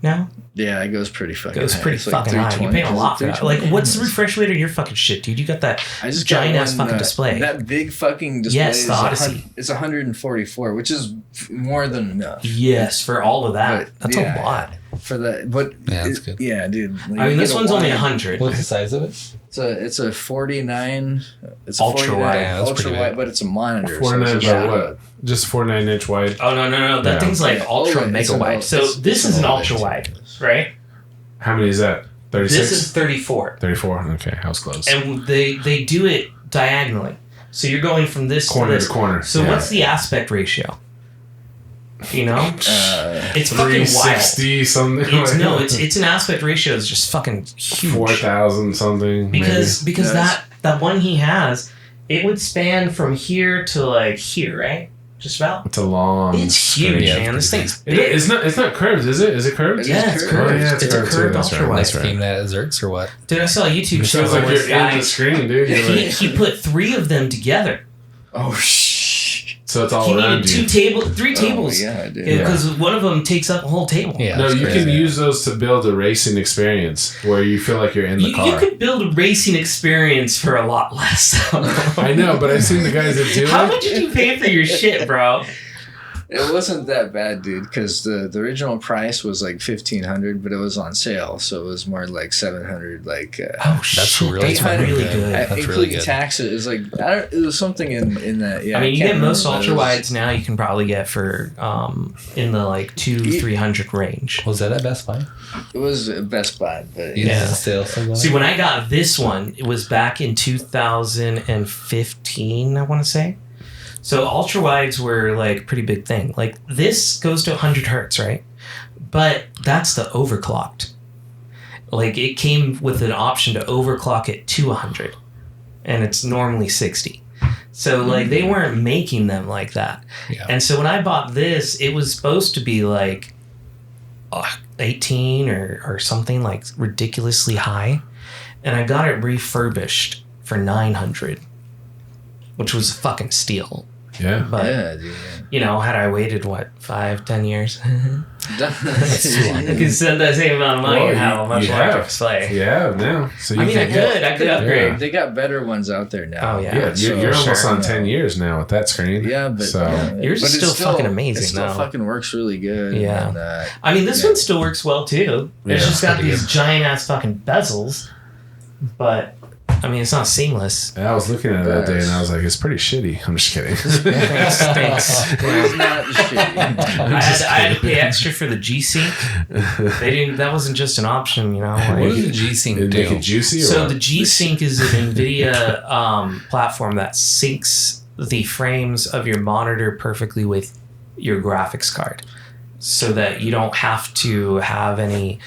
A: now?
D: Yeah, it goes pretty fucking
A: Goes
D: high.
A: pretty
D: It's like
A: fucking high. You
D: 320.
A: pay a lot for that. Like,
D: 320?
A: what's the refresh rate of your fucking shit, dude? You got that
D: I just got
A: giant ass
D: one,
A: fucking display.
D: That big fucking display
A: Yes,
D: is
A: the Odyssey.
D: It's 144, which is more than enough.
A: Yes, for all of that.
D: But,
A: That's
D: yeah.
A: a lot.
D: For that, but
B: Yeah, that's good.
D: Yeah, dude. Like,
A: I mean,
D: you
A: this
D: get a
A: one's only
D: wide-
A: 100.
B: What's the size of it?
D: It's a 49. It's a
A: Ultra
D: 49
A: wide.
B: Yeah, that's
D: ultra
B: pretty
D: wide,
B: big.
D: but it's a monitor.
C: 49
D: it's
C: by
D: just-
C: what? Just 49-inch wide.
A: Oh no! That
C: Yeah.
A: thing's like
D: Yeah,
A: ultra
D: OLED. It's
A: mega
D: an
A: wide.
D: OLED.
A: So
D: It's-
A: this
D: it's
A: is an
D: an
A: ultra
D: OLED.
A: wide, right?
C: How many is that? 36?
A: This is 34,
C: 34? Okay, I was close.
A: and they do it diagonally. So you're going from this
C: Corner
A: to this.
C: to corner.
A: So
C: yeah.
A: what's the aspect ratio? You know, it's fucking wild.
C: 360 something?
A: It's no, it's an aspect ratio that's just fucking huge.
C: 4,000 something.
A: because
D: Yes.
A: that one he has, it would span from here to like here, right? Just about.
C: It's a long.
A: It's huge,
B: yeah,
A: man. This thing's big.
C: It's not curved, is it? Is it curved?
D: It
A: Yeah,
D: is
A: it's
D: curved.
A: curved.
C: Oh, yeah,
A: it's a
C: curved too,
A: curved
C: that's
A: ultra
C: right,
A: wide.
C: that's
B: Like aiming at desserts or what?
A: Dude, I saw a YouTube
C: It
A: show
C: feels like
A: where
C: you're
A: this
C: in
A: guy
C: the screen, dude. You're
A: he,
C: like,
A: he put 3 of them together.
D: Oh shh.
C: so it's all
A: He
C: around
A: needed
C: you.
A: 3 tables.
D: Oh, yeah, dude.
A: Because one of them takes up a whole table.
B: Yeah.
C: No,
B: that's
C: you
B: crazy.
C: can use those to build a racing experience where you feel like you're in the
A: You
C: car.
A: could build a racing experience for a lot less.
C: I know, but I've seen the guys that do
A: How
C: it.
A: much did you pay for your shit, bro?
D: It wasn't that bad, dude, because the original price was like $1,500, but it was on sale, so it was more like $700. Like
B: That's really
A: good.
B: That's
D: including
B: really good.
D: taxes. Like it was something in that. Yeah,
A: I mean, you
D: can't
A: get most
D: remember,
A: ultra
D: but
A: wides now. You can probably get for in the like 200-300 range.
B: Was that at Best Buy?
D: It was a Best Buy, but
A: Yeah.
B: Is the sale still going?
A: See, when I got this one, it was back in 2015, I want to say. So ultra wides were like a pretty big thing. Like this goes to 100 hertz, right? But that's the overclocked. Like it came with an option to overclock it to 100, and it's normally 60. So like they weren't making them like that.
B: Yeah.
A: And so when I bought this, it was supposed to be like 18 or something like ridiculously high, and I got it refurbished for 900, which was a fucking steal.
C: Yeah.
A: But
D: yeah, dude.
A: you know, had I waited 5-10 years,
B: That's too long.
A: I could spend that same amount of money
C: Well,
A: and have a much
C: you
A: larger
C: have.
A: display.
C: Yeah, now. So you
A: I mean, I
C: can
A: could upgrade.
D: They got better ones out there now.
A: Oh, yeah.
C: Yeah, you're almost
A: sure.
C: on 10 years now with that screen.
D: Yeah, but
C: So-
A: Yours is
D: but it's
A: still fucking amazing,
D: It still
A: though.
D: fucking works really good.
A: Yeah.
D: And,
A: I mean, this
D: Yeah.
A: one still works well too. It's
C: Yeah.
A: just got
B: Pretty
A: these
B: good.
A: giant ass fucking bezels, but I mean, it's not seamless.
C: And I was looking at it that day and I was like, it's pretty shitty. I'm just kidding.
A: Thanks.
D: it's not shitty.
A: I had to pay extra for the G Sync. They didn't. That wasn't just an option, you know.
B: What
A: like-
B: does the G Sync
C: Did it make
B: do?
C: it juicy or
A: So
C: what?
A: the G Sync is an NVIDIA platform that syncs the frames of your monitor perfectly with your graphics card, so that you don't have to have any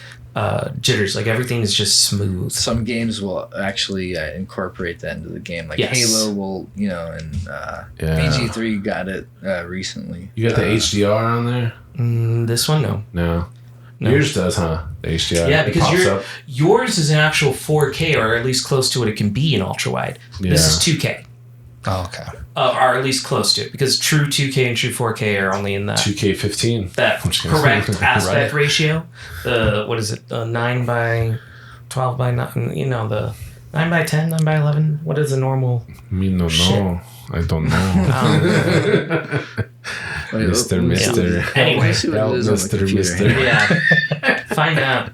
A: jitters. Like everything is just smooth.
D: Some games will actually incorporate that into the game. Like
A: Yes.
D: Halo will, you know, and BG3 got it recently.
C: You got the HDR on there?
A: This one, no.
C: No.
A: No.
C: Yours does, huh? The HDR.
A: Yeah,
C: It
A: because
C: pops up.
A: yours is an actual 4K, or at least close to what it can be in ultra wide. This is 2K,
B: Oh, okay.
A: or at least close to it, because true 2K and true 4K are only in that
C: 2K15.
A: that
C: I'm just kidding.
A: correct aspect
B: Right.
A: ratio. The what is it? 9 by 12 by 9. You know, the 9 by 10, 9 by 11. What is the normal?
C: Me no
A: Shit.
C: know. I don't know.
D: Wait,
C: Mr.
D: let me see-
C: Mister.
A: Anyway.
D: let me see what
C: Help,
D: it is on the
C: Mr.
D: computer.
C: Mister.
A: Yeah, find out.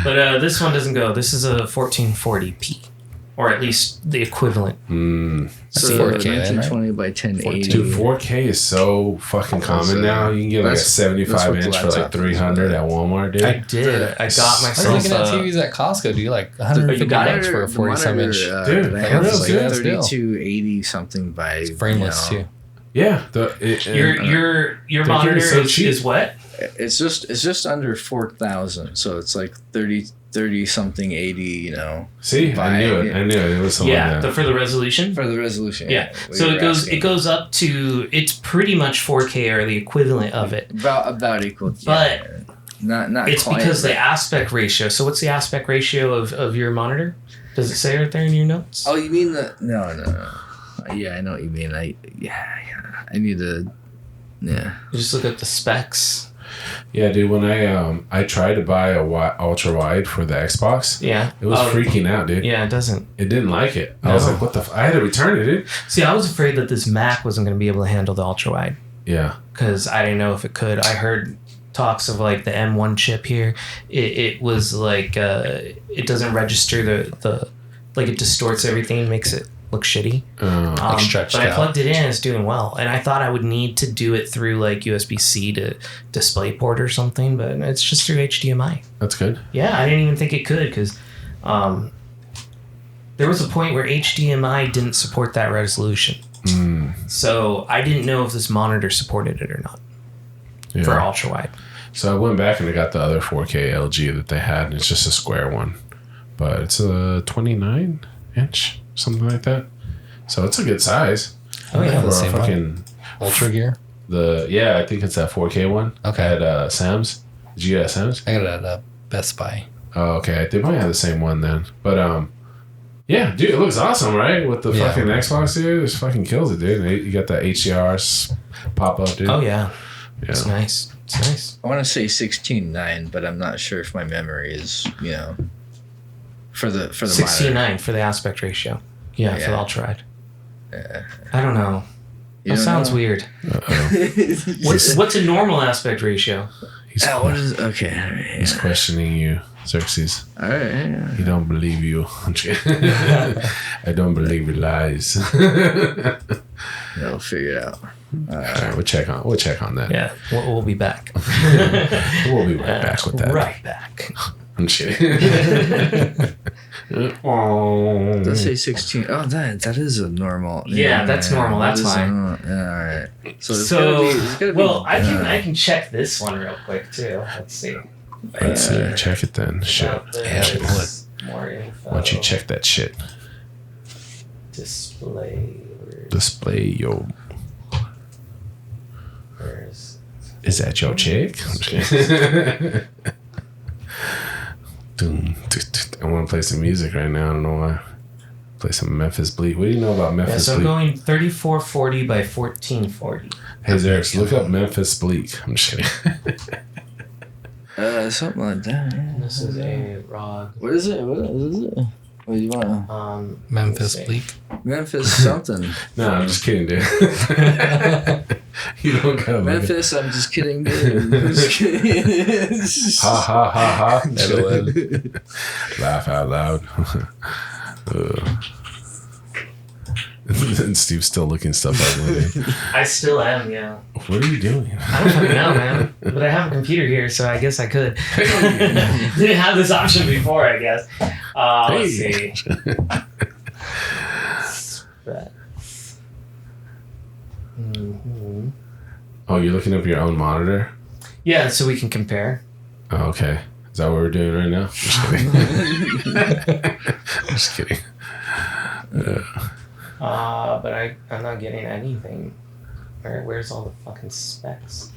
A: But this one doesn't go. This is a 1440p, or at least the equivalent.
D: So
B: 4K then, right?
D: 1920 by 1080.
C: Dude, 4K is so fucking common now. You can get like a
D: that's
C: 75
D: what
C: inch for
D: laptop
C: like 300 at Walmart, dude.
A: I did. I got
B: I was
A: myself.
B: looking at TVs at Costco, dude. Like
A: you
B: 150
A: got it?
B: bucks for a 40-some inch.
C: Dude,
D: I
C: for
D: have
C: real,
D: is like
C: dude.
D: 3280 something by
B: Frameless,
D: you know,
B: too.
C: Yeah.
A: Your
C: They're
A: monitor
C: getting so
A: is,
C: cheap.
A: is what?
D: It's just under 4,000, so it's like 30 something 80, you know,
C: See, I knew it. I knew it. It was something
A: Yeah,
C: like that.
A: for the resolution.
D: for the resolution.
A: Yeah.
D: what
A: So
D: you
A: it
D: were
A: goes
D: asking.
A: it goes up to, it's pretty much 4K or the equivalent of it.
D: about equal.
A: But
D: not
A: It's
D: quite,
A: because the
D: but-
A: aspect ratio. So what's the aspect ratio of your monitor? Does it say right there in your notes?
D: Oh, you mean the no. Yeah, I know what you mean. I need to. Yeah.
A: You just look at the specs.
C: Yeah, dude. When I tried to buy a ultra wide for the Xbox,
A: Yeah.
C: it was freaking out, dude.
A: Yeah, it doesn't.
C: It didn't like it. I was
A: No.
C: like, what the? I had to return it, dude.
A: See, I was afraid that this Mac wasn't going to be able to handle the ultra wide
C: Yeah.
A: because I didn't know if it could. I heard talks of like the M1 chip here. It was like it doesn't register the like, it distorts everything, makes it look shitty.
B: stretched
A: but I
B: out.
A: plugged it in, it's doing well. And I thought I would need to do it through like USB-C to DisplayPort or something, but it's just through HDMI.
C: That's good.
A: Yeah, I didn't even think it could because there was a point where HDMI didn't support that resolution. So I didn't know if this monitor supported it or not
C: Yeah.
A: for ultra wide.
C: So I went back and I got the other 4K LG that they had, and it's just a square one, but it's a 29 inch, something like that. So it's a good size.
A: Oh, yeah.
C: For
B: The same
C: a fucking
B: Ultra Gear.
C: I think it's that 4K one.
B: Okay.
C: At Sam's. Did you get it at Sam's?
B: I got it at Best Buy.
C: Oh, okay. They might have the same one then. But yeah, dude, it looks awesome, right? With the
B: Yeah.
C: fucking Xbox, dude, it just fucking kills it, dude. You got that HDR pop up, dude.
A: Oh yeah,
C: Yeah.
A: it's nice. It's nice.
D: I want to say 16:9, but I'm not sure if my memory is, you know, for the
A: 16:9 for the aspect ratio. Yeah, for the
D: Yeah.
A: ultra wide.
D: monitor.
A: I don't know. That sounds weird. What's a normal aspect ratio?
D: What is okay? All right,
C: He's questioning you, Xerxes.
D: all right. Yeah.
C: He don't believe you. I don't believe your lies.
D: We'll figure it out.
C: All right, we'll check on that.
A: Yeah, we'll be back.
C: We'll be right back with that.
A: Right back.
C: I'm kidding.
D: Let's say 16. Oh, that is a normal.
A: Yeah, that's normal. That's fine.
D: Yeah, all right. So, it's gotta be,
A: well, I can check this one real quick too. Let's see.
C: Let's see. Check it then. Shit.
A: About
B: Yeah,
A: this. More info.
C: Why don't you check that shit?
A: Display.
C: Display yo.
A: Where's
C: Is that your chick? I want to play some music right now. I don't know why. Play some Memphis Bleak. What do you know about Memphis
A: so I'm
C: Bleak?
A: going 3440 by 1440.
C: Hey, Xerx, look up Memphis Bleak. I'm just kidding.
D: something like that. Yeah.
A: This is a ROG.
D: What is it? What is it? What do you want?
B: Memphis
A: let's see.
B: Bleak.
D: Memphis something.
C: No, I'm just kidding, dude. You don't gotta look it.
D: Memphis, I'm just kidding, dude. I'm just kidding.
C: Ha ha ha ha.
B: LOL.
C: Laugh out loud. And Steve's still looking stuff up.
A: I still am, yeah.
C: What are you doing?
A: I don't fucking know, man. But I have a computer here, so I guess I could. Didn't have this option before, I guess. Let's see. Specs. Mm-hmm.
C: Oh, you're looking up your own monitor?
A: Yeah, so we can compare.
C: Oh, okay. Is that what we're doing right now? Just kidding. Just kidding.
A: But I'm not getting anything. Where's all the fucking specs?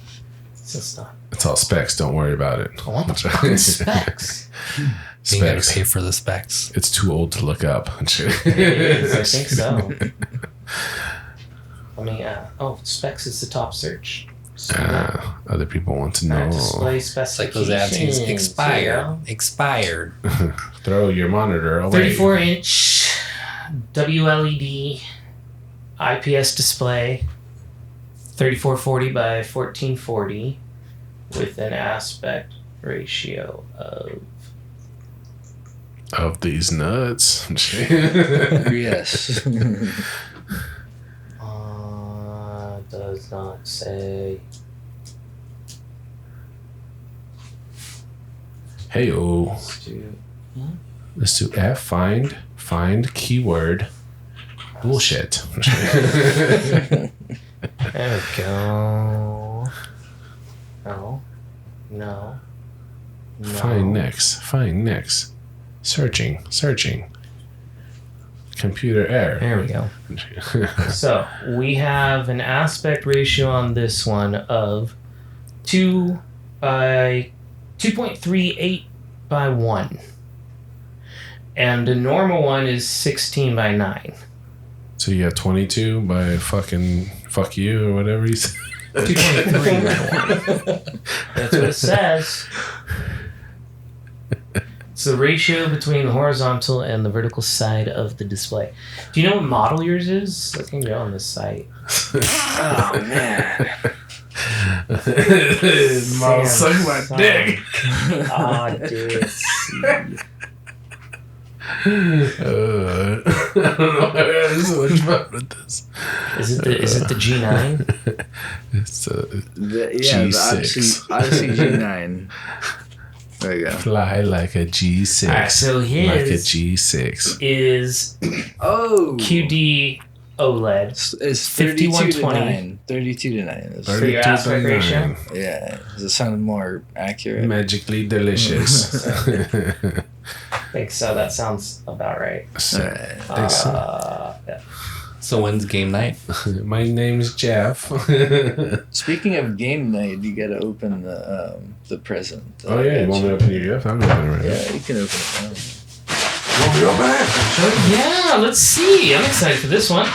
A: It's just not.
C: It's all specs. Don't worry about it.
A: I want the fucking specs.
B: You gotta
C: Specs.
B: pay for the specs.
C: It's too old to look up.
A: It is, I think so. Specs is the top search. So,
C: Other people want to know.
A: display
B: It's like
A: specifications.
B: those ads. Expired.
A: You know?
B: Expired.
C: Throw your monitor away.
A: 34-inch WLED IPS display, 3440 by 1440, with an aspect ratio
C: Of these nuts.
D: Yes.
A: does not say.
C: Hey-oh.
A: Let's do
C: Let's do F. Find keyword. Bullshit.
A: There we go. No.
C: Find next. Searching. Computer error.
A: There we go. So we have an aspect ratio on this one of 2.38 by 1. And the normal one is 16 by 9.
C: So you got 22 by fucking fuck you or whatever he said.
A: 2.3 by 1. That's what it says. It's the ratio between the horizontal and the vertical side of the display. Do you know what model yours is? I can go on this site.
D: Oh, man.
C: Mom, suck my dick.
A: Ah, dude.
C: I don't know why I had so much fun with this.
A: Is it the G9?
C: It's
D: The
C: G6.
D: Odyssey G9. There you go.
C: Fly like a G6.
A: Alright, so
C: like a
A: his
C: G6.
A: is
D: Oh.
A: QD OLED.
D: It's 32 to
A: 5120.
D: 9. 32 to 9.
A: For your aspect ratio?
D: Yeah. Does it sound more accurate?
C: Magically delicious.
A: I think so. That sounds about right. Yeah.
B: So when's game night?
C: My name's Jeff.
D: Speaking of game night, you gotta open the present.
C: Oh yeah, you want me to open your gift? I'm gonna open it right now.
D: Yeah, you can open it now.
C: You want me to open it?
A: Yeah, let's see. I'm excited for this one.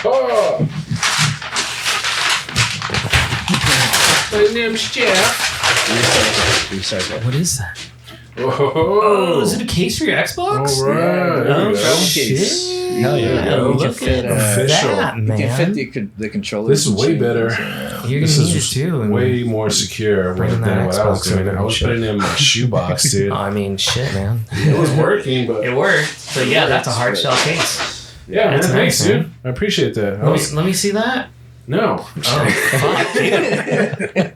C: Oh. My name's Jeff.
D: Restart it.
A: What is that? Oh, is it a case for your Xbox?
C: All right.
A: Oh,
D: Case.
B: Hell yeah.
A: Look
D: You
A: at
D: can fit,
C: official.
A: that,
D: You can
A: man.
D: fit the controller.
C: This is way better.
A: You're
C: This
A: gonna need it
C: is
A: too. and-
C: way more secure
A: Bringing
C: than
A: that
C: what I was
A: Xbox
C: doing.
A: over
C: I was
A: and
C: putting it in my shoebox, dude.
A: I mean, shit, man.
C: It was working, but
A: It worked. But yeah, that's a hard shell case.
C: yeah, man,
A: That's
C: thanks,
A: nice,
C: dude. I appreciate that.
A: Let me see that.
C: No,
A: Oh, fuck, dude.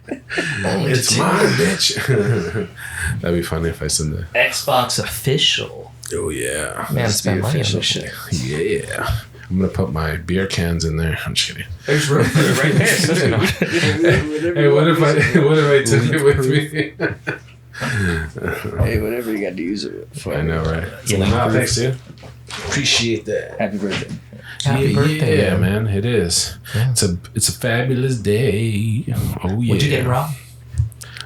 C: it's mine, bitch. That'd be funny if I send the.
A: Xbox official.
C: Oh yeah,
A: Man, spend money on
D: official
A: this shit.
C: yeah. I'm gonna put my beer cans in there. I'm just kidding.
A: There's room for it right there. Sitting on it.
C: Hey, what if I took it with me?
D: Hey, whatever you got to use it for.
C: I know, right?
A: You know.
C: No, thanks, dude. Appreciate that.
D: Happy birthday.
A: Happy birthday,
C: yeah,
A: man.
C: man. It is.
A: Yeah.
C: It's a fabulous day. Oh yeah.
A: What'd you get, Rob?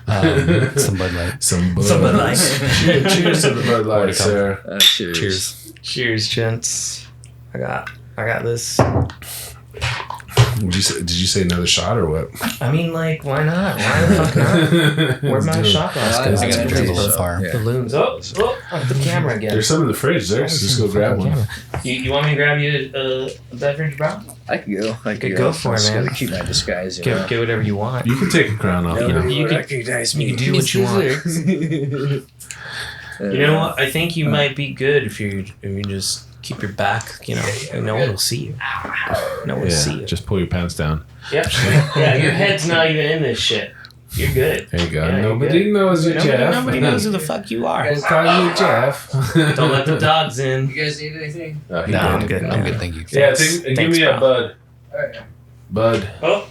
B: Some Bud Light.
C: Some Bud
A: Some Bud
C: Light.
A: Light.
C: Cheers to the Bud Light, sir.
D: Cheers.
B: Cheers.
A: Cheers, gents. I got this.
C: Did you say another shot or what?
A: I mean, like, why not? Why the fuck not? Where's my shot glass?
D: I
A: guys?
B: I gotta drink a little far.
D: Yeah.
A: Balloons. Oh, the camera again.
C: There's some in the fridge there, so just go grab one.
A: You want me to grab you a beverage, bro?
D: I can go. I can
A: Go for it,
D: Just
A: man.
D: gotta keep my disguise. You know?
A: Get whatever you want.
C: You can take a crown off now.
A: You can-
D: recognize
A: You can do what you want. You know what? I think you might be good if you just keep your back. You know, and no one will see you. No one will see
C: Yeah,
A: you.
C: just pull your pants down.
A: Yep. Yeah, your head's not even in this shit. You're good.
C: There you go.
A: Yeah, you're
C: Nobody
A: good.
C: knows you, Jeff.
A: Nobody knows who the fuck you are.
C: We'll call you Jeff.
A: Don't let the dogs in.
D: You guys need anything?
C: Oh, he
B: No,
C: did.
B: I'm good. I'm
A: Yeah.
B: good, thank you.
C: Yeah,
A: Thanks.
C: give
A: Thanks,
C: me a
A: bro.
C: bud.
D: Alright.
C: Bud.
A: Oh,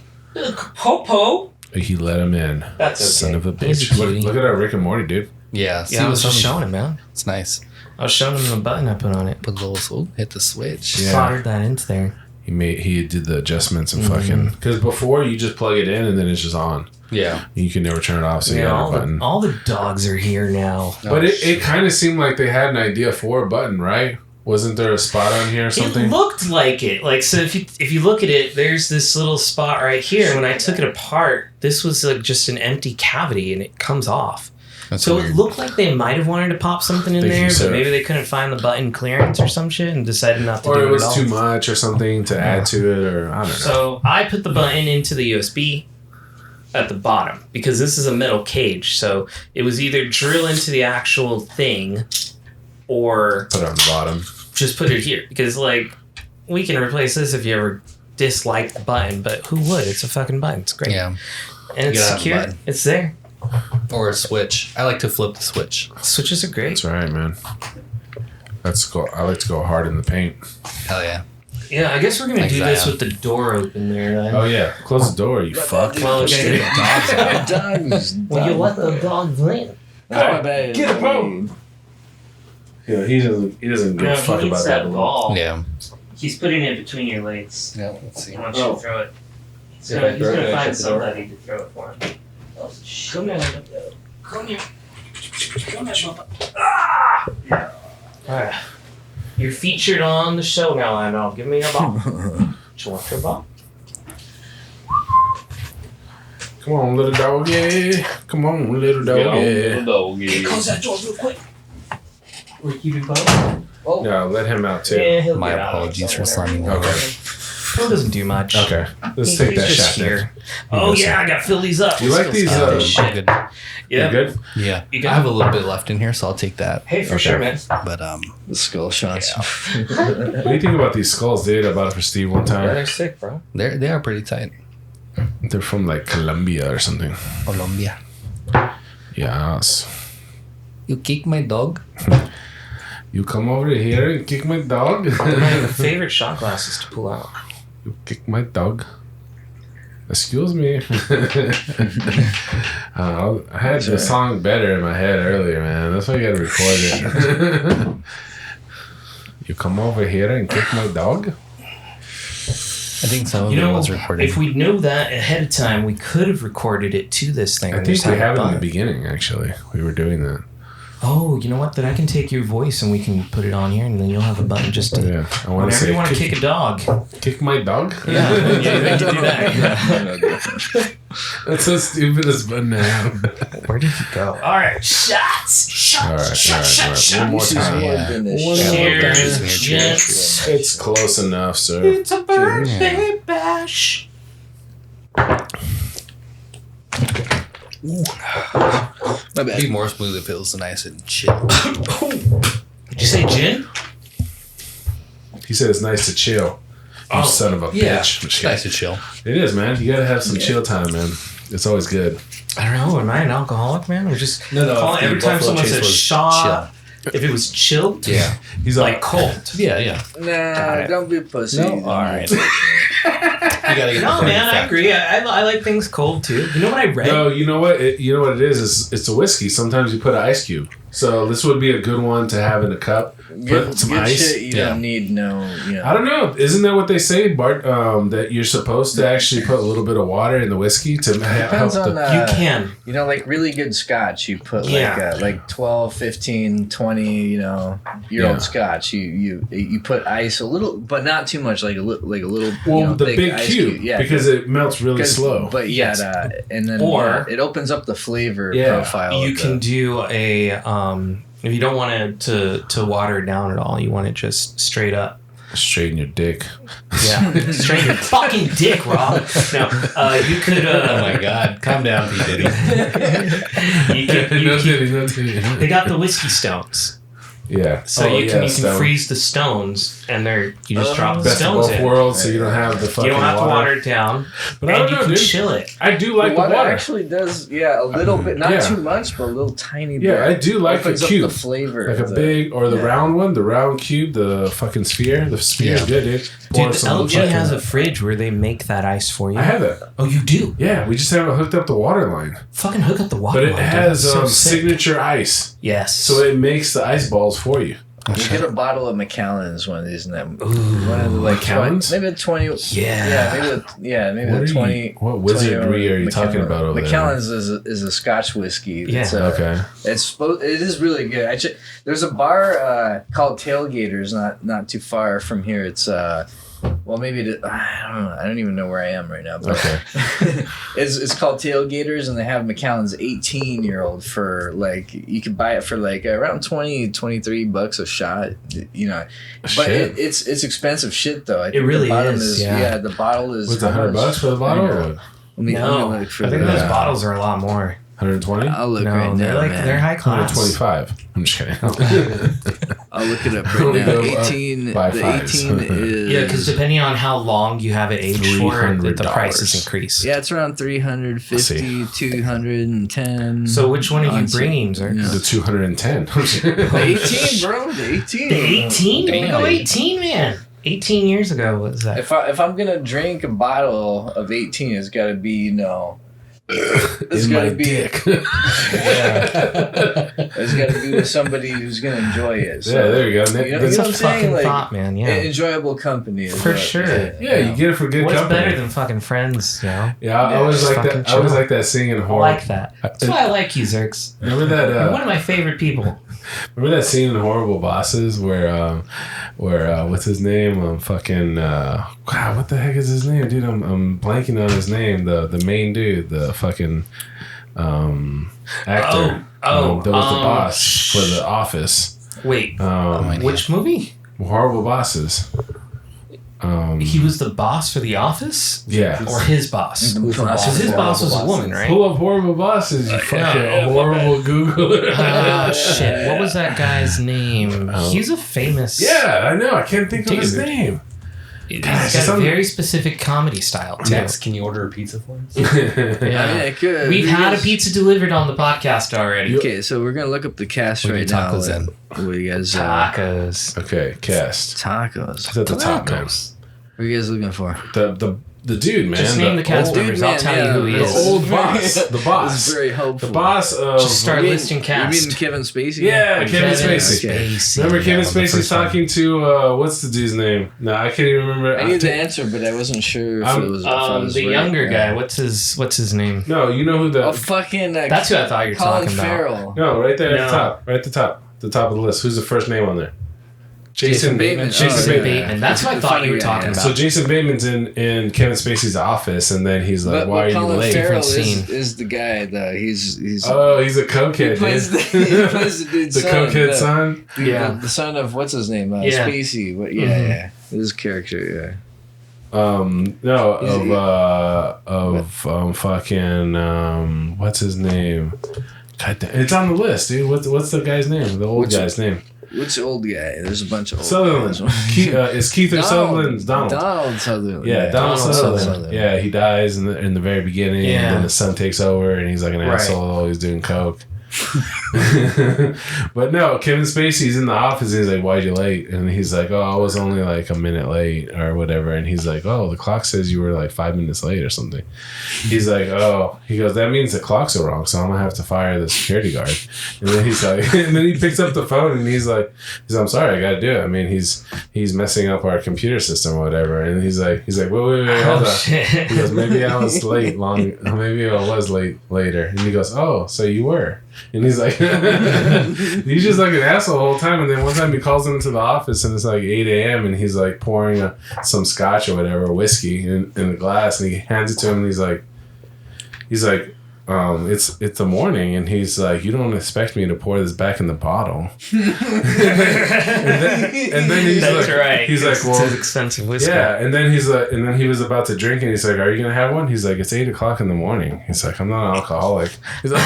A: Popo.
C: He let him in.
A: That's okay.
C: Son of a
A: He's
C: bitch.
A: a cutie.
C: Look at our Rick and Morty, dude.
B: Yeah, see
A: Yeah, I was
B: what's
A: just
B: on
A: showing him, man.
B: It's nice.
A: I was showing him the button I put on it.
B: Put a little hit the switch.
C: Yeah.
A: Soldered that into there.
C: He did the adjustments and
A: Mm-hmm.
C: fucking because before you just plug it in and then it's just on.
B: Yeah.
C: You can never turn it off, so you
A: Yeah,
C: got a button.
A: all the dogs are here now.
C: But it kind of seemed like they had an idea for a button, right? Wasn't there a spot on here or something?
A: It looked like it. Like, so if you look at it, there's this little spot right here. When I took it apart, this was like just an empty cavity and it comes off.
B: That's
A: So
B: weird.
A: it looked like they might have wanted to pop something in
C: Thank you,
A: there,
C: sir.
A: but maybe they couldn't find the button clearance or some shit and decided not to
C: Or
A: do
C: it
A: it
C: was
A: at all.
C: too much or something to add to it, or I don't know.
A: So I put the button into the USB at the bottom because this is a metal cage. So it was either drill into the actual thing or
C: Put it on the bottom.
A: just put it here. Because, like, we can replace this if you ever dislike the button, but who would? It's a fucking button. It's great.
B: Yeah.
A: And it's
B: You gotta have a
A: secure.
B: button.
A: It's there.
B: Or a switch. I like to flip the switch.
A: Switches are great.
C: That's right, man. I like to go hard in the paint.
B: Hell yeah.
A: Yeah, I guess we're going to
B: Like
A: do this
B: Zion.
A: with the door open there then.
C: Oh yeah, close the door, you fuck.
A: Well, we gotta get the dogs out.
D: Dogs.
A: Well, you let the dogs in.
D: That's my bad.
C: Get a bone. Yeah, he doesn't give a fuck about that.
A: ball.
B: Yeah.
A: He's putting it between your legs.
B: Yeah, let's see.
A: Why don't you
C: Oh.
A: throw it? He's
C: If I
A: gonna, he's
C: throw it,
A: gonna
C: I
A: find
C: shut the door?
A: somebody to throw it for him. Oh, come here. Come here. Come here, Bubba. Ah! Yeah. Alright. You're featured on the show now, Lando. Give me a ball. Do you want your ball?
C: Come on, little doggy. Come on, little doggy.
A: Close that door real quick. We're keeping going.
C: Yeah, let him out too.
A: Yeah, he'll
B: My
A: get out of
B: apologies
A: it
B: for
A: somewhere.
B: slamming.
C: Okay.
A: Phil doesn't do much.
C: Okay. Let's
A: He's
C: take that
A: just
C: shot there.
A: here. Oh yeah, I got to fill these up.
C: You like these,
A: Let's
B: I'm
A: fill this shit.
B: good.
C: You
A: Yeah.
C: good?
B: Yeah.
A: You
B: I
A: got-
B: have a little bit left in here, so I'll take that.
A: Hey, for
C: Okay.
A: sure, man.
B: But
D: The skull shots.
C: What do you think about these skulls, dude? I bought it for Steve one
A: Yeah,
C: time.
A: they're sick, bro.
B: they are pretty tight.
C: They're from like Colombia or something.
B: Colombia.
C: Yes.
B: You kick my dog?
C: You come over here and kick my dog.
A: My favorite shot glasses to pull out.
C: You kick my dog. Excuse me. I had the song better in my head earlier, man. That's why you gotta record it. You come over here and kick my dog?
B: I think some of
A: You
B: it
A: know,
B: was recorded.
A: if we knew that ahead of time, we could have recorded it to this thing.
C: I
A: and
C: think
A: just
C: we
A: had
C: have it in the
A: fun.
C: beginning, actually. We were doing that.
A: Oh, you know what? Then I can take your voice and we can put it on here, and then you'll have a button just to.
C: Yeah, I want to
A: Whenever
C: say.
A: you want to kick a dog.
C: Kick my dog?
A: Yeah, you can do that.
C: That's the stupidest button to have.
A: Where did he go? All right, shots.
C: All right. One more time.
A: Cheers, gents.
C: It's close enough, sir.
A: It's a birthday bash.
D: My
B: It'd
D: bad.
B: be more smooth if it was nice and chill.
A: Did you say gin?
C: He said it's nice to chill. You son of a bitch.
B: It's nice to chill.
C: It is, man. You gotta have some chill time, man. It's always good.
A: I don't know. Am I an alcoholic, man? Or just
B: No,
A: call it
B: if
A: every
B: the
A: time
B: Buffalo
A: someone
B: Chase
A: says
B: was
A: shot. If it was chilled,
B: Yeah.
C: He's
A: like cold.
B: Yeah.
D: Nah, don't be a pussy.
B: No? All right. You gotta get
A: No,
B: the
A: man, I
B: fact.
A: agree. I like things cold too. You know what I read?
C: No, you know what? You know what it is? It's a whiskey. Sometimes you put an ice cube. So this would be a good one to have in a cup. Put some ice.
D: Shit you don't need
C: I don't know. Isn't that what they say, Bart? That you're supposed to actually put a little bit of water in the whiskey to help
D: Depends on
A: you can.
D: You know, like really good scotch, you put like 12, 15, 20, year old scotch. You put ice a little, but not too much, like a little
C: Well, the big
D: ice
C: cube,
D: yeah,
C: because it melts really slow.
D: But and then it opens up the flavor profile.
A: You can do a if you don't want it to water it down at all, you want it just straight up.
C: Straighten your dick.
A: Yeah, straight your fucking dick, Rob. No, you could.
B: Oh my God! Calm down, P Diddy.
A: They got the whiskey stones.
C: Yeah.
A: So you can freeze the stones, and you just drop the
C: Best of
A: stones
C: both
A: in.
C: worlds, so you don't have the fucking
A: You don't have to
C: water.
A: water it down,
C: But
A: and
C: I don't
A: you
C: know,
A: can
C: dude.
A: chill it.
C: I do like the water.
D: actually does, a little bit, not
C: Yeah.
D: too much, but a little tiny bit.
C: Yeah, I do like a
D: Opens up
C: cube.
D: the flavor,
C: Like a
D: of the-
C: big, or the round one, the round cube, the fucking sphere. The sphere is good, dude. Pour
A: Dude, the
C: some
A: LG
C: fucking-
A: has a fridge where they make that ice for you.
C: I have that.
A: Oh, you do?
C: Yeah, we just haven't hooked up the water line.
A: Fucking hook up the water.
C: But it
A: line, dude.
C: has
A: That's so sick.
C: signature ice.
A: Yes.
C: So it makes the ice balls for you.
D: You get a bottle of Macallan's one of these, and then
A: Ooh,
D: one of the
C: Macallan's?
D: maybe the 20. Maybe
C: What
D: the 20.
C: What wizardry are you talking about over
D: Macallan's is a Scotch whiskey.
A: Yeah.
D: It's,
C: Okay.
D: it is really good. There's a bar called Tailgaters, not too far from here. It's maybe I don't know. I don't even know where I am right now. But
C: Okay.
D: it's called Tailgaters, and they have Macallan's 18-year-old for you could buy it for around $20-$23 a shot. But
C: Shit.
D: it's expensive shit though. I think
A: really
D: the bottom
A: is, yeah.
D: the bottle is.
C: Was it $100 for the bottle? Or what?
A: No, I think those bottles are a lot more.
C: 120?
D: I'll look
A: No,
D: right
A: they're
D: now.
A: they're high class.
C: 125. I'm just kidding.
D: I'll look it up right
C: Only
D: now.
C: go up
D: 18.
C: by
D: The
C: fives.
D: 18 is.
A: Yeah, because depending on how long you have it aged for, the prices increase.
D: Yeah, it's around 350, 210.
A: So which one are you
D: on
A: bringing, sir?
D: Yeah.
C: The 210.
D: The 18, bro. The 18.
A: The 18? We go
B: Damn.
A: 18, man. 18 years ago was that?
D: If I'm gonna drink a bottle of 18, it's got to be it's
C: In
D: got
C: my
D: to be
C: dick.
D: it's got to be with somebody who's gonna enjoy it. So,
C: Yeah, there you go.
D: You know,
A: That's
D: what
A: a
D: I'm saying?
A: fucking thought, man. Yeah.
D: Enjoyable company. is
A: For
D: what-
A: sure.
C: Yeah, you get it for good
A: What's
C: company.
A: better than fucking friends, you know?
C: Yeah, I always
A: just
C: like
A: fucking
C: that. I always
A: chill.
C: like that singing
A: I
C: horror.
A: like that. That's why I like you, Zerks.
C: Remember
A: You're one
C: that?
A: of my favorite people.
C: Remember that scene in Horrible Bosses where what's his name? Fucking wow, what the heck is his name, dude? I'm blanking on his name. The main dude, the fucking actor. That was the boss for The Office.
A: Wait,
C: Um,
A: which movie?
C: Horrible Bosses.
A: He was the boss for The Office?
C: Yeah.
A: Or his boss? Because his boss was a woman, right?
C: Pull up Horrible Bosses, you fucking
A: yeah.
C: horrible Googler.
A: Ah, shit. What was that guy's name? He's a famous...
C: Yeah, I know. I can't think of his
A: Dude.
C: name.
A: He's
C: Gosh,
A: got a
C: some-
A: very specific comedy style, too.
B: Max, can you order a pizza for us?
A: Yeah.
D: I could.
A: We've had a pizza delivered on the podcast already.
D: Okay, so we're gonna look up the cast
B: What are
D: right
B: your
D: now.
B: tacos then?
D: What you guys?
A: Tacos.
C: Okay, cast.
D: Tacos.
C: It's at the top, man.
A: Tacos.
D: What are you guys looking for?
C: The The dude, man.
A: Just name the cast
C: old-
A: members. I'll
D: man,
A: tell you
D: yeah,
A: who he
C: The
A: is.
C: old boss. The boss.
D: It's very helpful.
C: The boss of...
A: Just start listing
D: You
A: cast.
D: mean Kevin Spacey?
C: Yeah, Kevin Spacey.
A: Spacey.
C: Remember
A: Yeah,
C: Kevin
A: the
C: Spacey's
A: first one.
C: talking to, what's the dude's name? No, I can't even remember.
D: I knew the answer, but I wasn't sure if it was. If I was
A: The
D: right.
A: younger
D: Yeah.
A: guy. What's his name?
C: No, you know who the...
D: Oh, fucking.
A: That's who I thought you were
D: Colin
A: talking about.
D: Farrell.
C: No, right there at
A: No.
C: the top. Right at the top. The top of the list. Who's the first name on there? Jason
D: Bateman.
C: Jason
D: Oh,
C: Bateman.
A: Bateman. That's what I thought you were talking about.
C: So Jason Bateman's in Kevin Spacey's office, and then he's like,
D: But
C: "Why are you
D: Colin
C: late?"
D: Farrell
A: Different scene.
D: is the guy though. He's
C: Oh, he's a cokehead,
D: he plays
C: dude.
D: he plays the dude's
C: The
D: son.
C: cokehead son.
A: Yeah.
D: The son of what's his name?
A: Yeah.
D: Spacey. But
A: Mhm.
D: yeah. His character.
C: Fucking what's his name? God damn, it's on the list, dude. What's the guy's name? The old guy's name?
D: Yeah. Which old guy? There's a bunch of old
C: Sutherland.
D: guys.
C: It's Keith or Sutherland's Donald.
D: Donald Sutherland.
C: Yeah, Donald
A: Donald
C: Sutherland. Yeah, he dies in the very beginning,
A: Yeah.
C: and then the son takes over, and he's like an
A: Right.
C: asshole. He's doing coke. But no, Kevin Spacey's in the office. And he's like, "Why'd you late?" And he's like, "Oh, I was only like a minute late or whatever." And he's like, "Oh, the clock says you were like 5 minutes late or something." He's like, "Oh," he goes, "That means the clocks are wrong, so I'm gonna have to fire the security guard." And then he's like, and then he picks up the phone and he's like, "I'm sorry, I gotta do it. I mean, he's messing up our computer system or whatever." And he's like, "Wait, hold
A: Oh
C: on."
A: shit.
C: He goes, "Maybe I was late maybe I was late later." And he goes, "Oh, so you were." And he's like, he's just like an asshole the whole time. And then one time he calls him into the office and it's like 8 a.m. and he's like pouring some scotch or whatever, whiskey in a glass. And he hands it to him and he's like, it's the morning. And he's like, "You don't expect me to pour this back in the bottle." and then he's
A: That's
C: like,
A: right.
C: he's like,
A: it's
C: "Well,
A: his expensive whiskey.
C: yeah," and then he's like, and then he was about to drink, and he's like, "Are you gonna have one?" He's like, "It's 8 o'clock in the morning." He's like, "I'm not an alcoholic." He's like,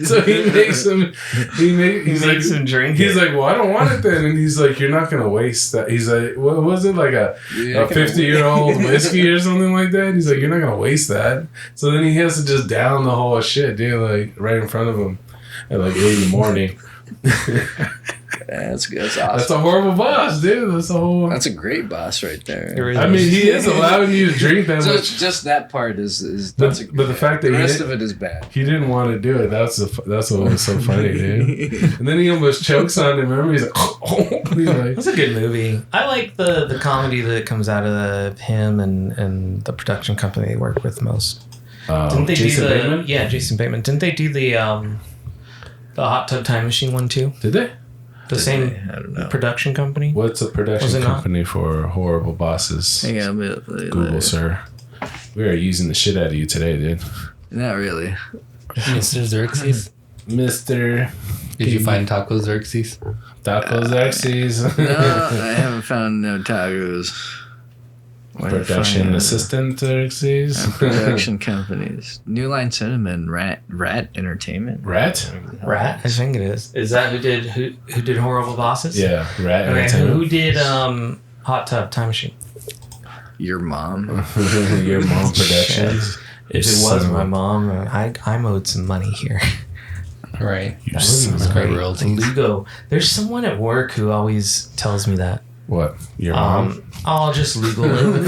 C: so he makes him. He makes
A: him drink.
C: He's like, "Well, I don't want it then," and he's like, "You're not gonna waste that." He's like, "What was it like a 50-year-old whiskey or something like that?" He's like, "You're not gonna waste that." So then he has to just down the whole shit, dude, like right in front of him at like 8 in the morning.
D: That's good. That's awesome.
C: That's a horrible boss, dude. That's a whole.
D: That's a great boss right there.
A: It really
C: I mean, he is allowing you to drink that
D: So
C: much.
D: just that part is
C: But,
D: that's a,
C: but the fact that
D: the
C: he,
D: rest
C: did,
D: of it is bad.
C: he didn't want to do it, that's what was so funny, dude. And then he almost chokes on it. Remember, he's like, he's like,
A: It's a good movie. I like the comedy that comes out of him and the production company they work with most. Didn't they
C: Jason
A: do the
C: Bateman?
A: Yeah, Jason Bateman. Didn't they do the Hot Tub Time Machine one too?
C: Did they?
A: The same
D: I don't know.
A: production company?
C: What's a
A: Was
C: production
A: it not?
C: company for horrible bosses?
D: Hang on,
C: Google, sir. We are using the shit out of you today, dude.
D: Not really.
B: Mr. Xerxes.
C: Mr.
B: Did you find Taco Xerxes?
C: Taco Xerxes.
D: No, I haven't found no tacos.
C: Production assistant Xerxes.
D: Production companies. New Line Cinnamon, Rat Entertainment.
C: Rat?
A: Rat, I think it is. Is that who did Horrible Bosses?
C: Yeah, Rat
A: Okay,
C: Entertainment.
A: who did Hot Tub Time Machine?
D: Your mom.
C: Your mom productions.
A: If it was my mom, I'm owed some money here.
B: Right.
C: That's
B: great royalties.
A: Lugo. There's someone at work who always tells me that.
C: What? Your mom?
A: I'll just legal it.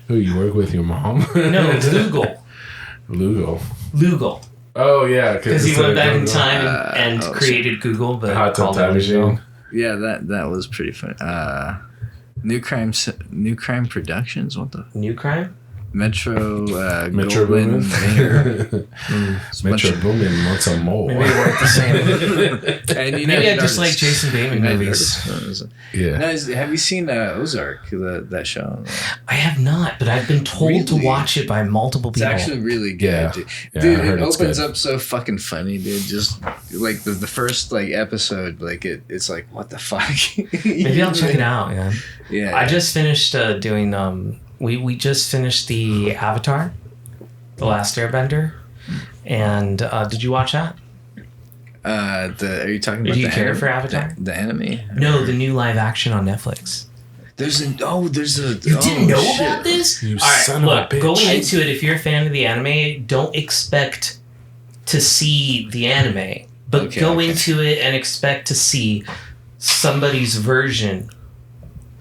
C: Who you work with? Your mom?
A: No, it's Lugal.
C: Lugal. Oh yeah,
A: Because he went back in time and created Google, but
C: Hot Tub
A: called
C: Time
A: it Lugal.
C: Machine.
D: Yeah, that was pretty funny. New Crime Productions. What the
A: New Crime?
D: Metro
C: Metro
D: Goldwyn
C: Boomin.
D: Mayer.
C: Metro Boomin wants some more.
A: Maybe they weren't the same.
D: And you
A: Maybe
D: know,
A: I just like Jason Bateman
D: United
A: movies.
D: Artists.
C: Yeah.
D: Now, have you seen Ozark? That show.
A: I have not, but I've been told to
D: Really?
A: watch it by multiple
D: It's
A: people.
D: actually really good,
C: Yeah.
D: dude.
C: Yeah,
D: Dude,
C: I heard
D: it
C: it's
D: opens
C: good.
D: up so fucking funny, dude. Just like the first like episode, like it's like what the fuck.
A: Maybe I'll check it out, man.
D: Yeah,
A: I just finished doing we just finished the Avatar, The Last Airbender, and did you watch that?
D: are you talking about?
A: Do you
D: the
A: care
D: anime?
A: for Avatar?
D: The anime?
A: No, the new live action on Netflix.
D: There's a.
A: You
D: oh,
A: didn't know
D: shit.
A: about this?
C: You
A: All right,
C: son of a
A: look,
C: bitch.
A: going into it, if you're a fan of the anime, don't expect to see the anime, but
D: Okay,
A: go
D: okay.
A: into it and expect to see somebody's version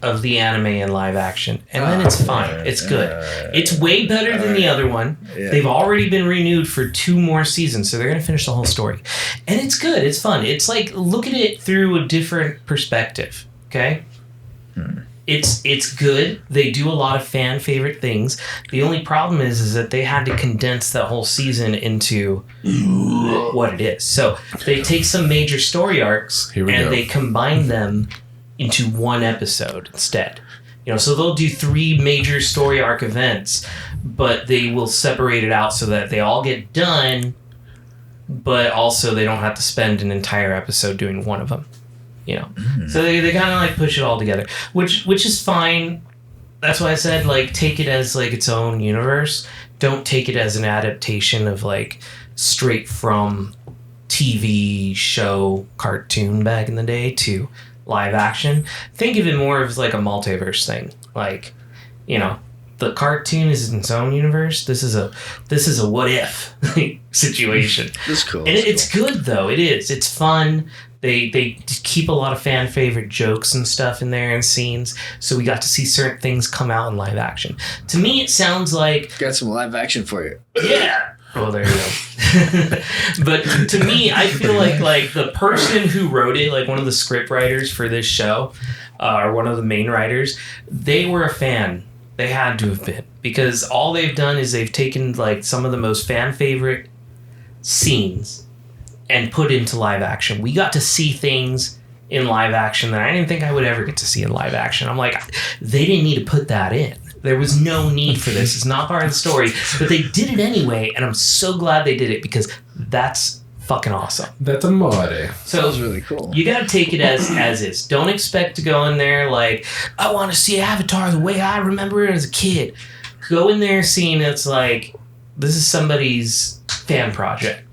A: of the anime in live action, and then it's fine. It's good. It's way better than the other one.
D: Yeah.
A: They've already been renewed for 2 more seasons, so they're going to finish the whole story. And it's good. It's fun. It's like, look at it through a different perspective, okay? It's good. They do a lot of fan favorite things. The only problem is that they had to condense that whole season into what it is. So they take some major story arcs and they combine them into one episode instead. So they'll do 3 major story arc events, but they will separate it out so that they all get done, but also they don't have to spend an entire episode doing one of them. So they kind of like push it all together, which is fine. That's why I said, like, take it as like its own universe. Don't take it as an adaptation of like straight from TV show cartoon back in the day to live action. Think of it more as like a multiverse thing. Like, the cartoon is its own universe. This is a what if situation.
D: That's cool.
A: And it's good though. It is. It's fun. They keep a lot of fan favorite jokes and stuff in there and scenes. So we got to see certain things come out in live action. To me, it sounds like
D: got some live action for you.
A: Yeah. Well, there you go. But to me, I feel like the person who wrote it, like one of the script writers for this show, or one of the main writers, they were a fan. They had to have been, because all they've done is they've taken like some of the most fan favorite scenes and put into live action. We got to see things in live action that I didn't think I would ever get to see in live action. I'm like, they didn't need to put that in. There was no need for this. It's not part of the story, but they did it anyway, and I'm so glad they did it, because that's fucking awesome.
C: That's amore.
A: So
D: Sounds really cool.
A: You got to take it as is. Don't expect to go in there like, I want to see Avatar the way I remember it as a kid. Go in there seeing it's like, this is somebody's fan project.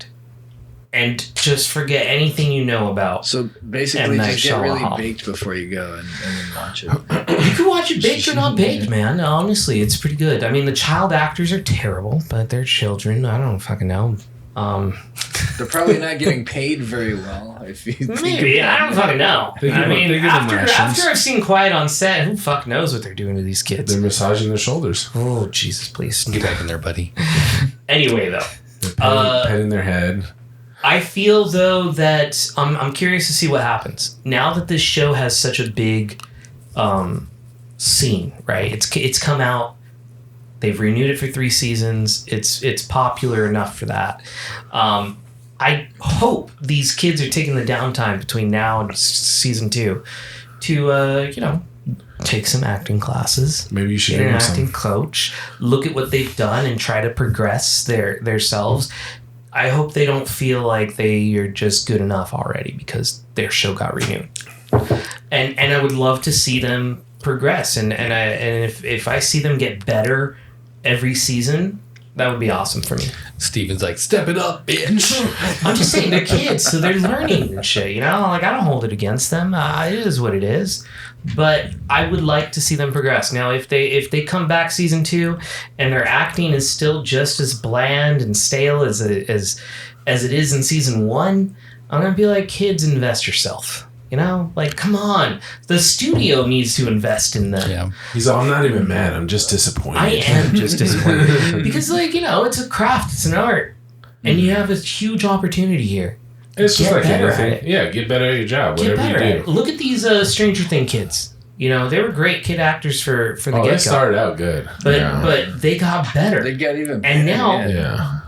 A: And just forget anything you know about.
D: So basically,
A: M. Night
D: just get really
A: Shyamalan.
D: baked before you go and then watch it.
A: You can watch it baked or not baked, man. Honestly, it's pretty good. I mean, the child actors are terrible, but they're children. I don't fucking know.
D: They're probably not getting paid very well. If you think
A: Maybe.
D: about
A: I don't fucking know.
C: They give
A: I
C: them-
A: mean,
C: they give them rations.
A: after I've seen Quiet on Set, who fuck knows what they're doing to these kids?
C: They're massaging their shoulders.
A: Oh, Jesus, please.
B: Get back in there, buddy.
A: Anyway, though.
C: They're petting their head.
A: I feel, though, that I'm curious to see what happens. Now that this show has such a big scene, right? It's come out. They've renewed it for 3 seasons. It's popular enough for that. I hope these kids are taking the downtime between now and season 2 to, take some acting classes.
C: Maybe you should
A: Get
C: give
A: an
C: them
A: acting
C: some.
A: coach. Look at what they've done and try to progress their selves. I hope they don't feel like they are just good enough already because their show got renewed. And I would love to see them progress. And if I see them get better every season, that would be awesome for me.
B: Steven's like, step it up, bitch.
A: I'm just saying, they're kids, so they're learning and shit, Like, I don't hold it against them. It is what it is. But I would like to see them progress. Now, if they come back season 2 and their acting is still just as bland and stale as it is in season 1, I'm going to be like, kids, invest yourself. Like, come on. The studio needs to invest in them.
B: Yeah.
C: He's all, I'm not even mad. I'm just disappointed.
A: I am just disappointed. Because, it's a craft. It's an art. And you have a huge opportunity here.
C: It's just
A: Get
C: like
A: better
C: anything.
A: at it.
C: Yeah, get better at your job,
A: Get
C: whatever
A: better
C: you
A: at
C: do.
A: it. Look at these Stranger Things kids. They were great kid actors for the
C: Oh,
A: get-go.
C: they started out good.
A: But they got better.
D: They got even
A: And
D: better,
A: now-
C: Yeah.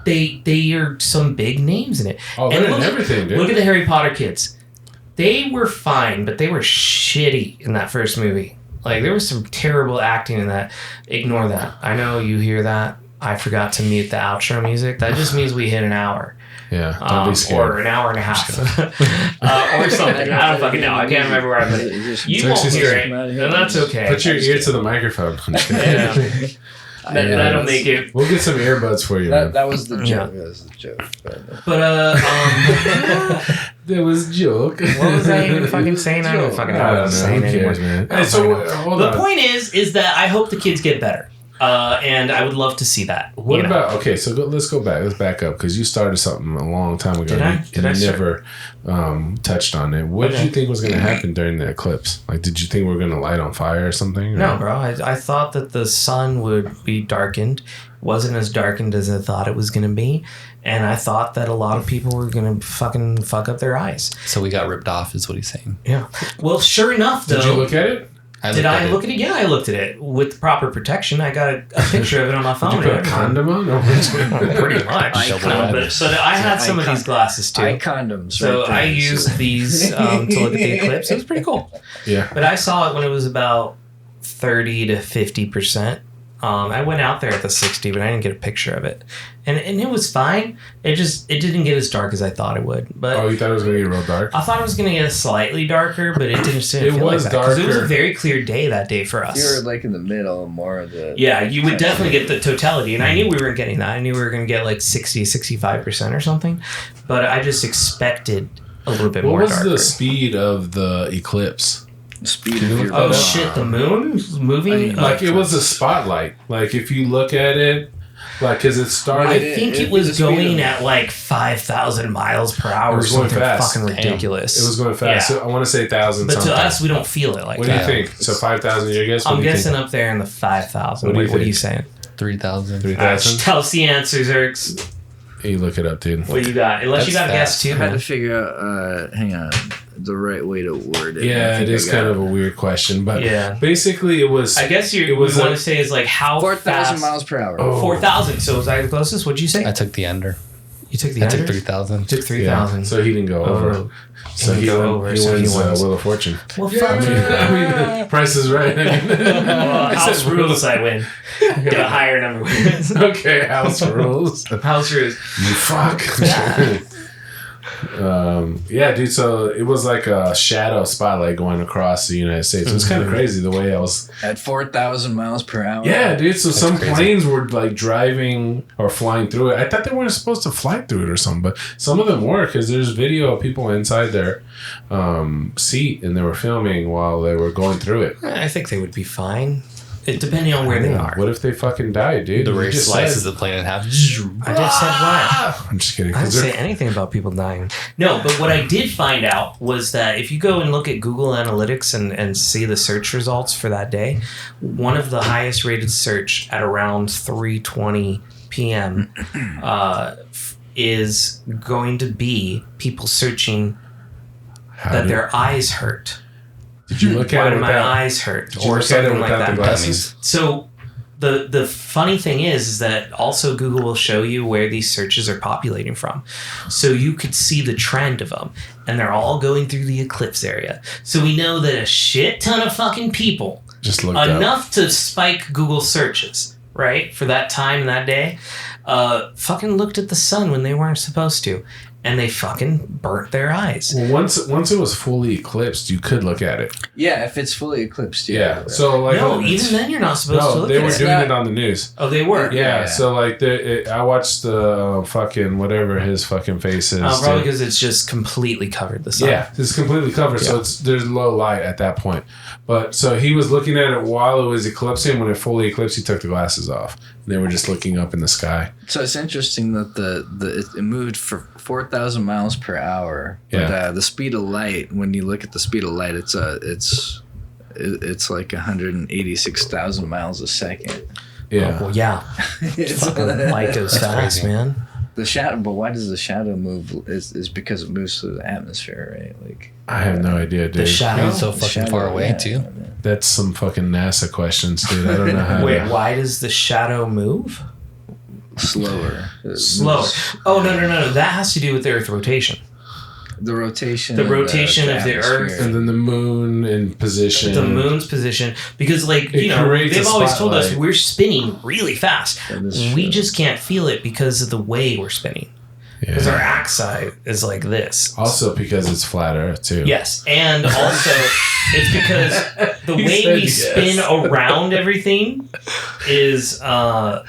A: They are some big names in it.
C: Oh,
A: And
C: they're in everything, dude.
A: Look at the Harry Potter kids. They were fine, but they were shitty in that first movie. Like, there was some terrible acting in that. Ignore that. I know you hear that. I forgot to mute the outro music. That just means we hit an hour.
C: Yeah, don't be
A: Or
C: scared.
A: an hour and a half. Or something. I don't fucking know. I can't remember where I put it. You won't
C: actually
A: hear it. And that's okay.
C: Put your ear to the microphone. I'm just kidding.
A: Yeah. That'll make it.
C: We'll get some earbuds for you, man.
D: That was the joke.
A: Yeah.
D: That was the joke.
A: But,
C: That was a joke.
A: what was I even fucking saying? I don't fucking know
C: I
A: what I
C: don't
A: was
C: know.
A: saying
C: Who
A: anymore.
C: cares, man?
A: I
C: Hey,
A: don't
C: so
A: fucking know.
C: hold
A: The
C: on.
A: point is that I hope the kids get better. And I would love to see that.
C: What about okay? So let's go back. Let's back up because you started something a long time ago.
A: Did I
C: you never touched on it. What did you think was going to happen during the eclipse? Like, did you think we were going to light on fire or something?
A: No, bro. I thought that the sun would be darkened. Wasn't as darkened as I thought it was going to be. And I thought that a lot of people were going to fucking fuck up their eyes.
B: So we got ripped off, is what he's saying.
A: Yeah. Well, sure enough, though.
C: Did you look at it?
A: Did I look at it? Yeah, I looked at it with proper protection. I got a picture of it on my phone.
C: Did you put a condom on?
A: Pretty much. But I had some of these glasses too.
D: Eye condoms.
A: So
D: right
A: I
D: there,
A: used these to look at the eclipse. It was pretty cool.
C: Yeah.
A: But I saw it when it was about 30 to 50%. I went out there at the 60, but I didn't get a picture of it. And it was fine. It didn't get as dark as I thought it would. But
C: you thought it was going to get real dark?
A: I thought it was going to get slightly darker, but it didn't feel
C: was
A: like that. Because it was a
C: darker.
A: very clear day that day for us.
D: You were like in the middle, more of the.
A: Yeah, you would definitely get the totality. And I knew we weren't getting that. I knew we were going to get like 60, 65% or something. But I just expected a little bit more
C: What was
A: darker.
C: the speed of the eclipse?
D: Speed of your.
A: Oh shit, the moon was moving?
C: Like, it was a spotlight. Like, if you look at it, like, because it started.
A: I think it was going at like 5,000 miles per hour.
C: It was going
A: something
C: fast.
A: fucking ridiculous.
C: It was going fast.
A: Yeah.
C: So I want to say 1,000
A: But
C: something.
A: to us, we don't feel it like
C: What do
A: that.
C: you think? So 5,000, your guess? What
A: I'm
C: do you
A: guessing
C: think?
A: up there in the 5,000.
C: What do you
A: What are you
C: think?
A: saying?
B: 3,000.
C: 3,000?
A: Tell us the answer, Zerks.
C: You look it up, dude.
A: What do you got? Unless you got
B: That's
A: a guess
B: fast.
A: too.
D: I had to
A: Man.
D: figure out. Hang on, the right way to word it.
C: Yeah,
D: I
C: it
D: think
C: is
D: I
C: kind
D: got
C: of a weird question, but
A: Yeah.
C: basically it was.
A: I guess
C: It was
A: want
C: a-
A: to say is like how
D: 4,000
A: fast.
D: miles per hour.
C: Oh.
A: 4,000. So was I the closest? What'd you say?
B: I took the under.
A: You took the
B: I
A: under?
B: took 3,000.
A: You took
C: Yeah,
A: 3,000.
C: so he didn't go over.
A: Oh.
C: So
A: He
C: he,
A: didn't go
C: won,
A: over,
C: he
A: so he
C: wins
A: wins.
C: Wheel of Fortune.
A: Well,
C: I mean, Price is Right.
A: House rules, I win. Get a higher number wins.
C: Okay, house rules.
A: House rules.
C: You fuck. Yeah, dude. So it was like a shadow spotlight going across the United States. It was kind of crazy the way I was.
D: At 4,000 miles per hour.
C: Yeah, dude. So some
B: crazy.
C: planes were like driving or flying through it. I thought they weren't supposed to fly through it or something, but some of them were because there's video of people inside their seat and they were filming while they were going through it.
A: I think they would be fine. Depending on where they are.
C: What if they fucking died, dude?
B: The
C: You
B: race
C: just
B: slices
C: said-
B: the plane in half.
A: I just said what?
C: I'm just kidding.
A: I didn't
C: 'cause
A: say
C: they're-
A: anything about people dying. No, but what I did find out was that if you go and look at Google Analytics and see the search results for that day, one of the highest rated search at around 3:20 p.m. Is going to be people searching
C: How
A: that
C: did-
A: their eyes hurt.
C: Did you look
A: Why
C: at
A: do
C: it
A: my
C: without?
A: eyes hurt?
C: Did you
A: Or
C: look at it
A: something like
C: without the
A: that.
C: glasses?
A: So the funny thing is that also Google will show you where these searches are populating from. So you could see the trend of them. And they're all going through the eclipse area. So we know that a shit ton of fucking people,
C: Just looked up.
A: enough to spike Google searches, right? For that time and that day, fucking looked at the sun when they weren't supposed to. And they fucking burnt their eyes.
C: Well, once it was fully eclipsed, you could look at it.
D: Yeah, if it's fully eclipsed.
C: Yeah. So like,
A: No, even then you're not supposed to
C: no,
A: look
C: they
A: at
C: were
A: it.
C: doing
D: not-
C: it on the news.
A: Oh, they were?
C: Yeah.
D: Yeah.
C: So like, I watched the fucking whatever his fucking face is.
A: Probably because it's just completely covered the sun.
C: Yeah, it's completely covered, so there's low light at that point. But so he was looking at it while it was eclipsing. When it fully eclipsed, he took the glasses off, and they were just looking up in the sky.
D: So it's interesting that it moved for 4,000 miles per hour. But
C: Yeah.
D: the speed of light, when you look at the speed of light, it's like 186,000 miles a second.
C: Yeah.
A: Well, yeah.
D: It's
A: Fucking light goes fast,
B: crazy.
A: man.
D: the shadow. But why does the shadow move? Is because it moves through the atmosphere, right? Like
C: I have no idea, dude.
A: The shadow.
B: It's so
D: the
B: fucking
D: shadow,
B: far away,
D: yeah.
B: too.
C: That's some fucking NASA questions, dude. I don't know how.
A: Wait,
C: to,
A: why does the shadow move?
D: Slower. It
A: Slower.
D: moves-
A: Oh, no. That has to do with the Earth rotation.
D: The rotation.
A: The rotation of the
D: atmosphere.
A: Earth.
C: and then the moon in position.
A: The moon's position. Because, like,
C: It
A: you know,
C: creates
A: they've
C: a
A: always told us
C: spotlight.
A: we're spinning really fast.
D: That is
A: We
D: true.
A: just can't feel it because of the way we're spinning. Because our axis is like this.
C: Also because it's flat Earth too.
A: Yes, and also it's because the
C: He
A: way
C: said
A: we
C: yes.
A: spin around everything is because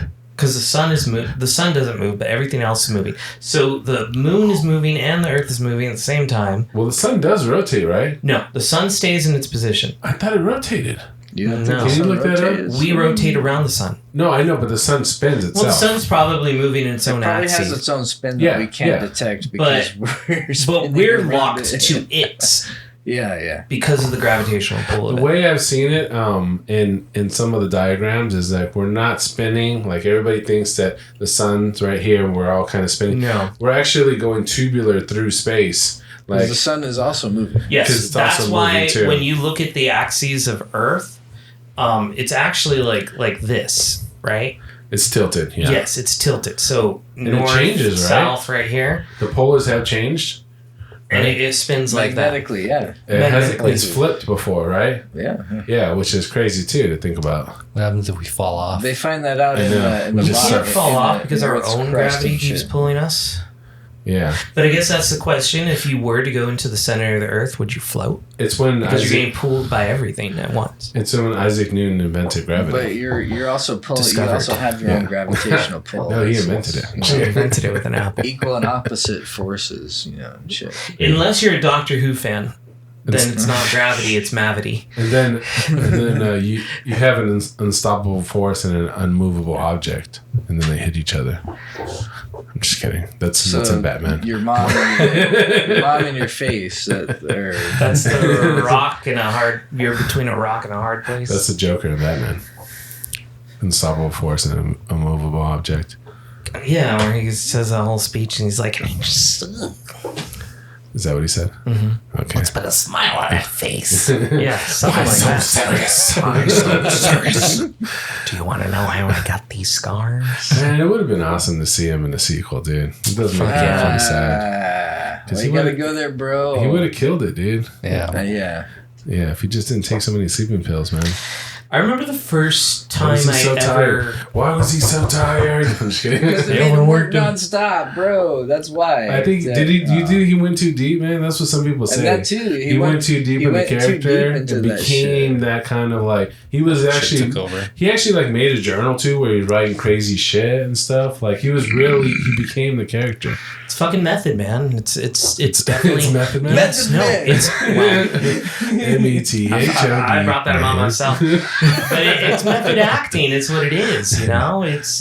A: the sun is the sun doesn't move, but everything else is moving. So the moon is moving and the Earth is moving at the same time.
C: Well, the sun does rotate, right?
A: No, the sun stays in its position.
C: I thought it rotated.
D: You don't
A: No.
D: think the
C: Can you
D: sun
C: look that up?
D: rotates?
A: We rotate around the sun.
C: No, I know, but the sun spins itself.
A: Well, the sun's probably moving in its
D: It
A: own
D: probably has
A: axis.
D: its own spin that
C: Yeah,
D: we can't
C: yeah.
D: detect because we're
A: But
D: spinning
A: we're
D: around
A: locked
D: it.
A: to it
D: Yeah.
A: because of the gravitational pull of
C: The
A: it.
C: way I've seen it in some of the diagrams is that we're not spinning. Like everybody thinks that the sun's right here and we're all kind of spinning.
A: No.
C: We're actually going tubular through space.
D: Because
C: Like
D: the sun is also moving.
C: 'Cause
A: Yes,
C: it's
A: that's
C: also
A: why
C: moving too.
A: when you look at the axes of Earth, it's actually like this, right?
C: it's tilted. Yeah.
A: Yes, it's tilted. So
C: it
A: north,
C: changes, right?
A: south, right here,
C: The polars have changed.
A: and it spins like that.
D: Magnetically, yeah.
C: It's flipped before, right?
D: Yeah.
C: Yeah, which is crazy too to think about.
B: What happens if we fall off?
D: They find that out
C: I
D: in
C: know.
D: the
C: We
A: We
C: just
A: can't
D: bottom,
A: fall
D: in
A: off
D: the
A: because our
D: Earth's
A: own
D: crust
A: gravity
D: and
A: keeps
D: shit.
A: pulling us.
C: Yeah,
A: But I guess that's the question. If you were to go into the center of the Earth, would you float?
C: it's when
A: Because you're
C: Isaac,
A: getting pulled by everything at once.
C: it's when Isaac Newton invented gravity.
D: But you're also pulling.
A: Discovered.
D: You also have your own
C: Yeah.
D: gravitational pull.
C: No, he
D: It's-
C: invented it.
D: it's,
A: She invented it with an apple.
D: Equal and opposite forces, and shit.
A: Unless you're a Doctor Who fan, then it's not gravity, it's mavity.
C: And then you have an unstoppable force and an unmovable object, and then they hit each other. I'm just kidding. That's in Batman.
D: Your mom, your mom in your face.
A: That's the rock in a hard. You're between a rock and a hard place.
C: That's the Joker in Batman. Unstoppable force and an immovable object.
A: Yeah, where he says a whole speech and he's like,
C: Is that what he said?
A: Mm-hmm.
C: Okay.
A: put a smile on that face. Yeah, something like that.
C: serious?
A: Why so serious? Do you want to know how I got these scars?
C: Man, it would have been awesome to see him in the sequel, dude. It doesn't make me kind of sad.
D: Well,
C: he
D: you gotta
C: would've-
D: go there, bro.
C: He would have killed it, dude.
B: Yeah.
D: Yeah.
C: Yeah, if he just didn't take so many sleeping pills, man.
A: I remember the first
C: Why
A: time
C: was he
A: I
C: so
A: ever.
C: tired? Why was he so tired? I'm just kidding.
D: Because they made him work nonstop, bro. That's why.
C: I think
D: That-
C: did he? You think he went too deep, man? That's what some people say.
D: And that too.
C: He went too deep
D: he
C: in the
D: went too
C: character
D: deep into
C: and
D: that
C: became
D: shit.
C: that kind of like he was
B: Shit
C: actually
B: took over.
C: he actually like made a journal too where he was writing crazy shit and stuff. Like he was really he became the character.
A: It's fucking method, man. It's definitely.
C: It's Method Man.
A: Yes, no,
D: Man.
A: it's. Well,
C: METHOD.
A: I brought that on myself. But it's method acting. It's what it is. You know, it's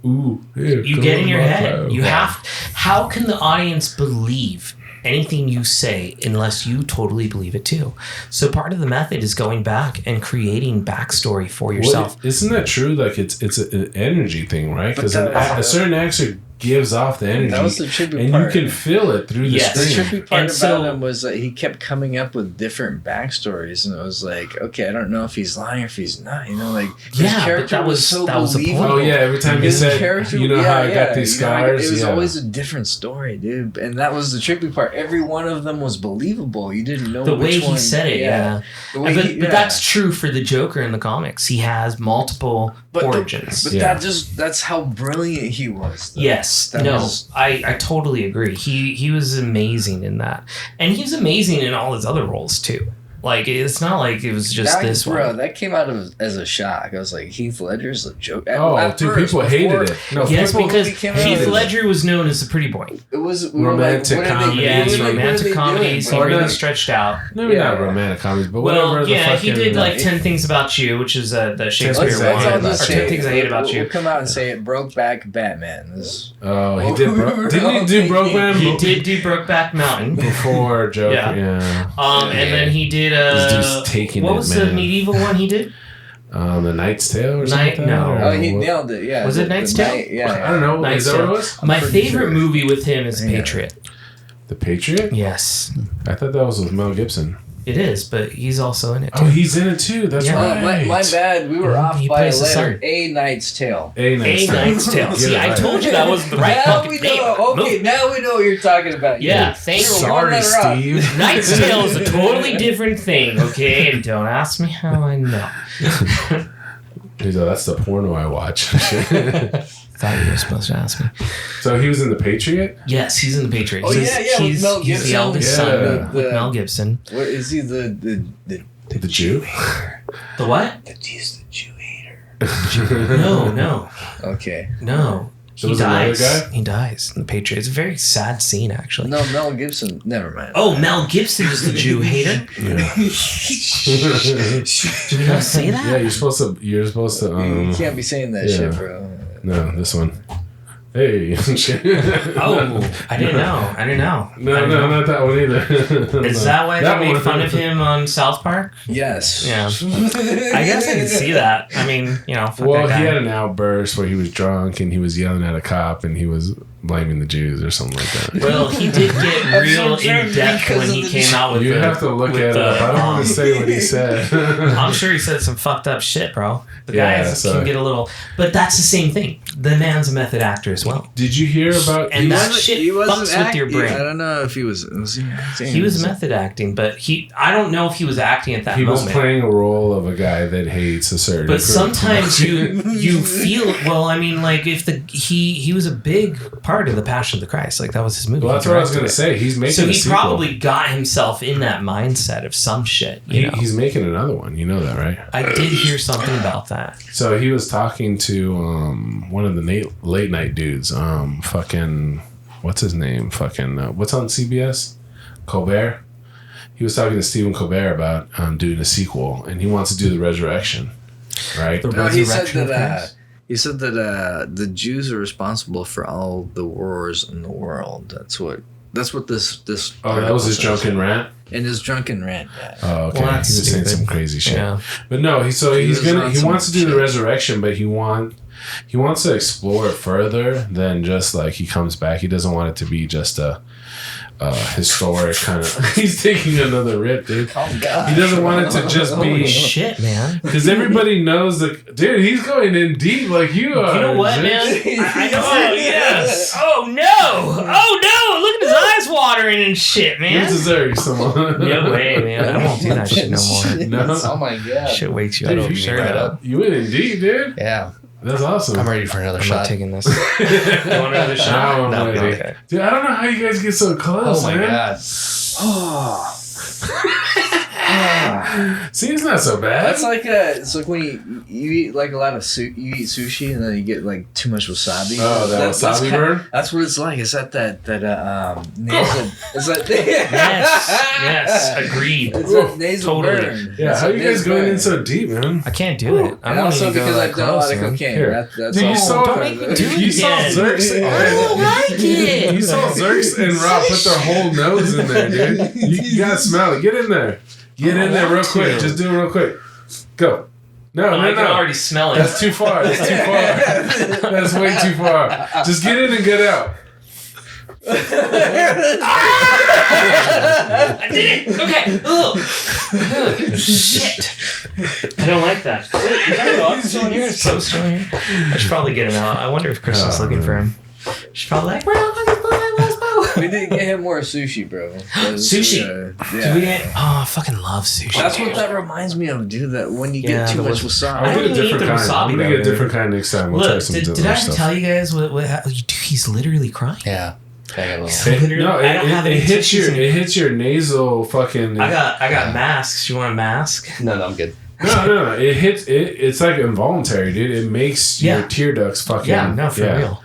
C: Ooh, here,
A: you
C: come
A: get in
C: on,
A: your
C: my
A: head.
C: bro.
A: You have. How can the audience believe anything you say unless you totally believe it too? So part of the method is going back and creating backstory for yourself.
C: What, isn't that true? Like it's an energy thing, right? Because
D: But that
C: a certain actor gives off the energy,
D: That was the trippy
C: and
D: part.
C: you can feel it through the
A: Yes.
D: The
C: screen.
D: trippy part
A: And
D: about
A: so-
D: him was that he kept coming up with different backstories, and it was like, okay, I don't know if he's lying or if he's not. Like his
A: Yeah, but
D: character
A: that
D: was
A: was-
D: so
A: that was the point.
D: believable.
C: Oh yeah, every time he
D: His
C: said,
D: character,
C: "You know how I got these
D: you know,
C: scars."
D: it was
C: yeah.
D: always a different story, dude, and that was the trippy part. Every one of them was believable. You didn't know
A: The way
D: which
A: he
D: one,
A: said it, yeah.
D: The way
A: But,
D: he-
A: but that's true for the Joker in the comics. He has multiple origins.
D: But
C: Yeah.
D: that's how brilliant he was. though.
A: Yes,
D: That
A: no,
D: was-
A: I totally agree. He was amazing in that, and he's amazing in all his other roles too. Like it's not like it was just this one.
D: That came out as a shock. I was like, Heath Ledger's a joke.
C: Oh,
D: At
C: dude,
D: first,
C: people hated
D: before-
C: it. No,
A: Yes,
C: people,
A: because
D: movie came out,
A: Heath
D: it was-
A: Ledger was known as the pretty boy.
D: It was
C: Romantic
D: what are they-
C: comedy.
A: Yes,
D: what are they
A: romantic
D: doing?
A: comedies. He
C: Or
A: really
C: not-
A: stretched out.
C: maybe
D: Yeah.
C: not romantic comedies, but
A: Well,
C: whatever.
A: yeah,
C: the
A: he
C: fucking,
A: did like 10 Things About You, which is the Shakespeare
C: Let's
A: one,
C: all
A: or
C: just
A: 10 Things I Hate About
D: We'll
A: You.
D: come out and say it. Brokeback Batman.
C: Oh, he did. Didn't he do Brokeback?
A: He did do Brokeback Mountain.
C: Before Joker.
A: Yeah.
C: Yeah.
A: And then he did
C: This dude's taking
A: what
C: it,
A: was the
C: man.
A: medieval one he did?
C: The Knight's Tale or
A: Night-
C: something.
A: no.
C: Or
D: Oh, he
C: what?
D: nailed it. Yeah.
A: Was it Knight's Tale?
D: Yeah.
C: I don't know.
A: Knight's
C: Is that what it
A: Tale.
C: was?
A: My
D: pretty
A: favorite
D: sure.
A: movie with him is
D: Yeah.
A: Patriot.
C: The Patriot.
A: Yes,
C: I thought that was with Mel Gibson.
A: it is, but he's also in it
C: Oh,
A: too.
C: he's in it too. That's
A: Yeah.
D: Oh,
C: right.
D: my bad. We were off
A: He
D: by a
A: plays the
D: letter.
A: son.
D: A Knight's Tale.
C: A Knight's
A: A
C: Tale.
A: Knight's Tale.
C: Get
A: See,
C: it
A: I
C: right.
A: told you that wasn't the right
D: Now
A: fucking
D: we
A: name.
D: know. Okay,
A: Move.
D: now we know what you're talking about.
A: Yeah, thank you.
C: Sorry, Steve.
A: Knight's Tale is a totally different thing, okay? And don't ask me how I know.
C: He's like, that's the porno I watch.
A: Thought you were supposed to ask me.
C: So he was in The Patriot?
A: Yes, he's in The Patriot.
D: Oh,
A: He's-
D: yeah, with
A: he's,
D: Mel
A: he's the
D: Gibson.
A: eldest
C: Yeah.
A: son with
D: The-
A: Mel Gibson.
D: What is he the
C: The Jew?
A: The what?
D: he's the Jew hater.
A: No.
D: Okay.
A: No.
C: There was another guy?
A: He dies in the Patriots. It's a very sad scene, actually.
D: No, Mel Gibson. Never mind.
A: Oh, Mel Gibson is the Jew hater.
C: Yeah.
A: Did we not say that?
C: Yeah, you're supposed to.
D: You can't be saying that
C: yeah.
D: shit, bro.
C: No, this one. Hey.
A: Oh, I didn't know.
C: No, not that one either.
A: Is that why they made fun of him on South Park?
D: Yes.
A: Yeah. I guess I can see that. I mean, fuck
C: Well,
A: that guy.
C: he had an outburst where he was drunk and he was yelling at a cop and he was blaming the Jews or something like that.
A: Well, he did get real in depth when he came out with
C: You have to look at it up. I don't want to say what he said.
A: I'm sure he said some fucked up shit, bro. The guy
C: so-
A: can get a little... But that's the same thing. The man's a method actor as well.
C: Did you hear about...
A: And that shit fucks with your brain.
D: I don't know if he was he acting?
A: He was method acting, but I don't know if he was acting at that
C: he
A: moment.
C: was playing a role of a guy that hates a certain
A: But
C: group.
A: sometimes you feel... Well, I mean, like, if he was a big part of the Passion of the Christ. Like, that was his movie.
C: Well, that's what I was going to say. He's making
A: So
C: a
A: he
C: sequel.
A: probably got himself in that mindset of some shit. You know?
C: He's making another one. You know that, right?
A: I did hear something about that.
C: So he was talking to one of the late night dudes. Fucking... What's his name? Fucking... what's on CBS? Colbert? He was talking to Stephen Colbert about doing a sequel, and he wants to do the Resurrection. Right?
D: No, he said
A: Resurrection of
D: that.
A: Christ?
D: He said that the Jews are responsible for all the wars in the world. That's what this.
C: Oh, that was his drunken rant?
D: In his drunken rant, yeah.
C: Oh, okay.
A: Well,
C: He
A: that's
C: was saying
A: stupid.
C: some crazy shit.
A: Yeah.
C: But no, he
D: was
C: wants to do
D: shit.
C: the resurrection, but he wants to explore it further than just like he comes back. He doesn't want it to be just a historic kind of. He's taking another rip, dude.
D: Oh God.
C: He doesn't want it to just
A: Holy
C: be
A: shit, man.
C: because everybody knows that, dude. He's going in deep like you are.
A: You know what,
C: dude.
A: man? I know. Oh, yes. Oh, no. Oh, no. Look at his eyes watering and shit,
C: You
A: man.
C: deserve someone.
A: No way, man. I won't do that shit no more.
C: No.
B: Oh my god.
A: Shit wakes you
B: Dude,
A: out of
B: you
A: your shirt
B: made that
A: up.
B: up.
C: You went in deep, dude.
B: Yeah.
C: That's awesome.
B: I'm ready for another
A: I'm
B: shot.
A: not taking this. You want another shot?
C: No, I'm
B: No,
C: ready.
A: okay.
C: Dude, I don't know how you guys get so close,
B: Oh my
C: man.
B: god.
D: Oh.
C: See, it's not so bad.
D: That's like it's like when you eat like a lot of you eat sushi and then you get like too much wasabi.
C: Oh, that wasabi burn?
D: That's what it's like. Is that nasal? Is that
A: Yes, agreed.
D: It's that nasal
A: Totally.
D: burn.
C: Yeah,
D: It's
C: how
D: a
C: you guys
D: nasal
C: going
D: burn.
C: in so deep, man?
A: I can't do it. I
D: And
A: don't
D: also
A: even go
D: because
A: that
D: I've done a lot
A: close,
D: of
A: man.
D: cocaine.
C: Here.
D: That's
C: You
D: all.
C: saw
A: don't make me do it
C: You saw
A: again.
C: Zerks.
A: I don't like it.
C: You saw Zerks and Rob put their whole nose in there, dude. You gotta smell it. Get in there. Get in there real quick. Just do it real quick. Go. No,
A: I
C: no,
A: can
C: no.
A: already smell it.
C: That's too far. That's too far. That's way too far. Just get in and get out.
A: I did it. Okay. Ugh. Shit. I don't like that. Wait, is our dog still in here? Is Poe still in here? I should probably get him out. I wonder if Chris is looking for him. She's probably like, where the fuck is Poe? Where's Poe?
D: We did get him more sushi, bro.
A: Sushi.
D: Yeah.
A: Do we get? Oh, I fucking love sushi.
D: That's what that reminds me of, dude. That when you
A: Yeah,
D: get too
A: the
D: much
A: was-
C: I'll
A: I
C: get a
A: didn't eat
C: different
A: the
C: kind.
A: wasabi
C: I'm gonna
A: though,
C: get a
A: dude.
C: different kind next time. We'll try
A: Look,
C: some
A: did I
C: other
A: ever
C: stuff.
A: tell you guys dude, he's literally crying.
B: Yeah. I got a little.
A: So literally,
C: No,
A: I don't have any
C: it hits
A: tissues
C: your
A: in-
C: it hits your nasal fucking.
A: I got masks. You want a mask?
B: No, I'm good.
C: No. It hits it. It's like involuntary, dude. It makes
A: Yeah.
C: your tear ducts fucking.
A: Yeah, no, for real.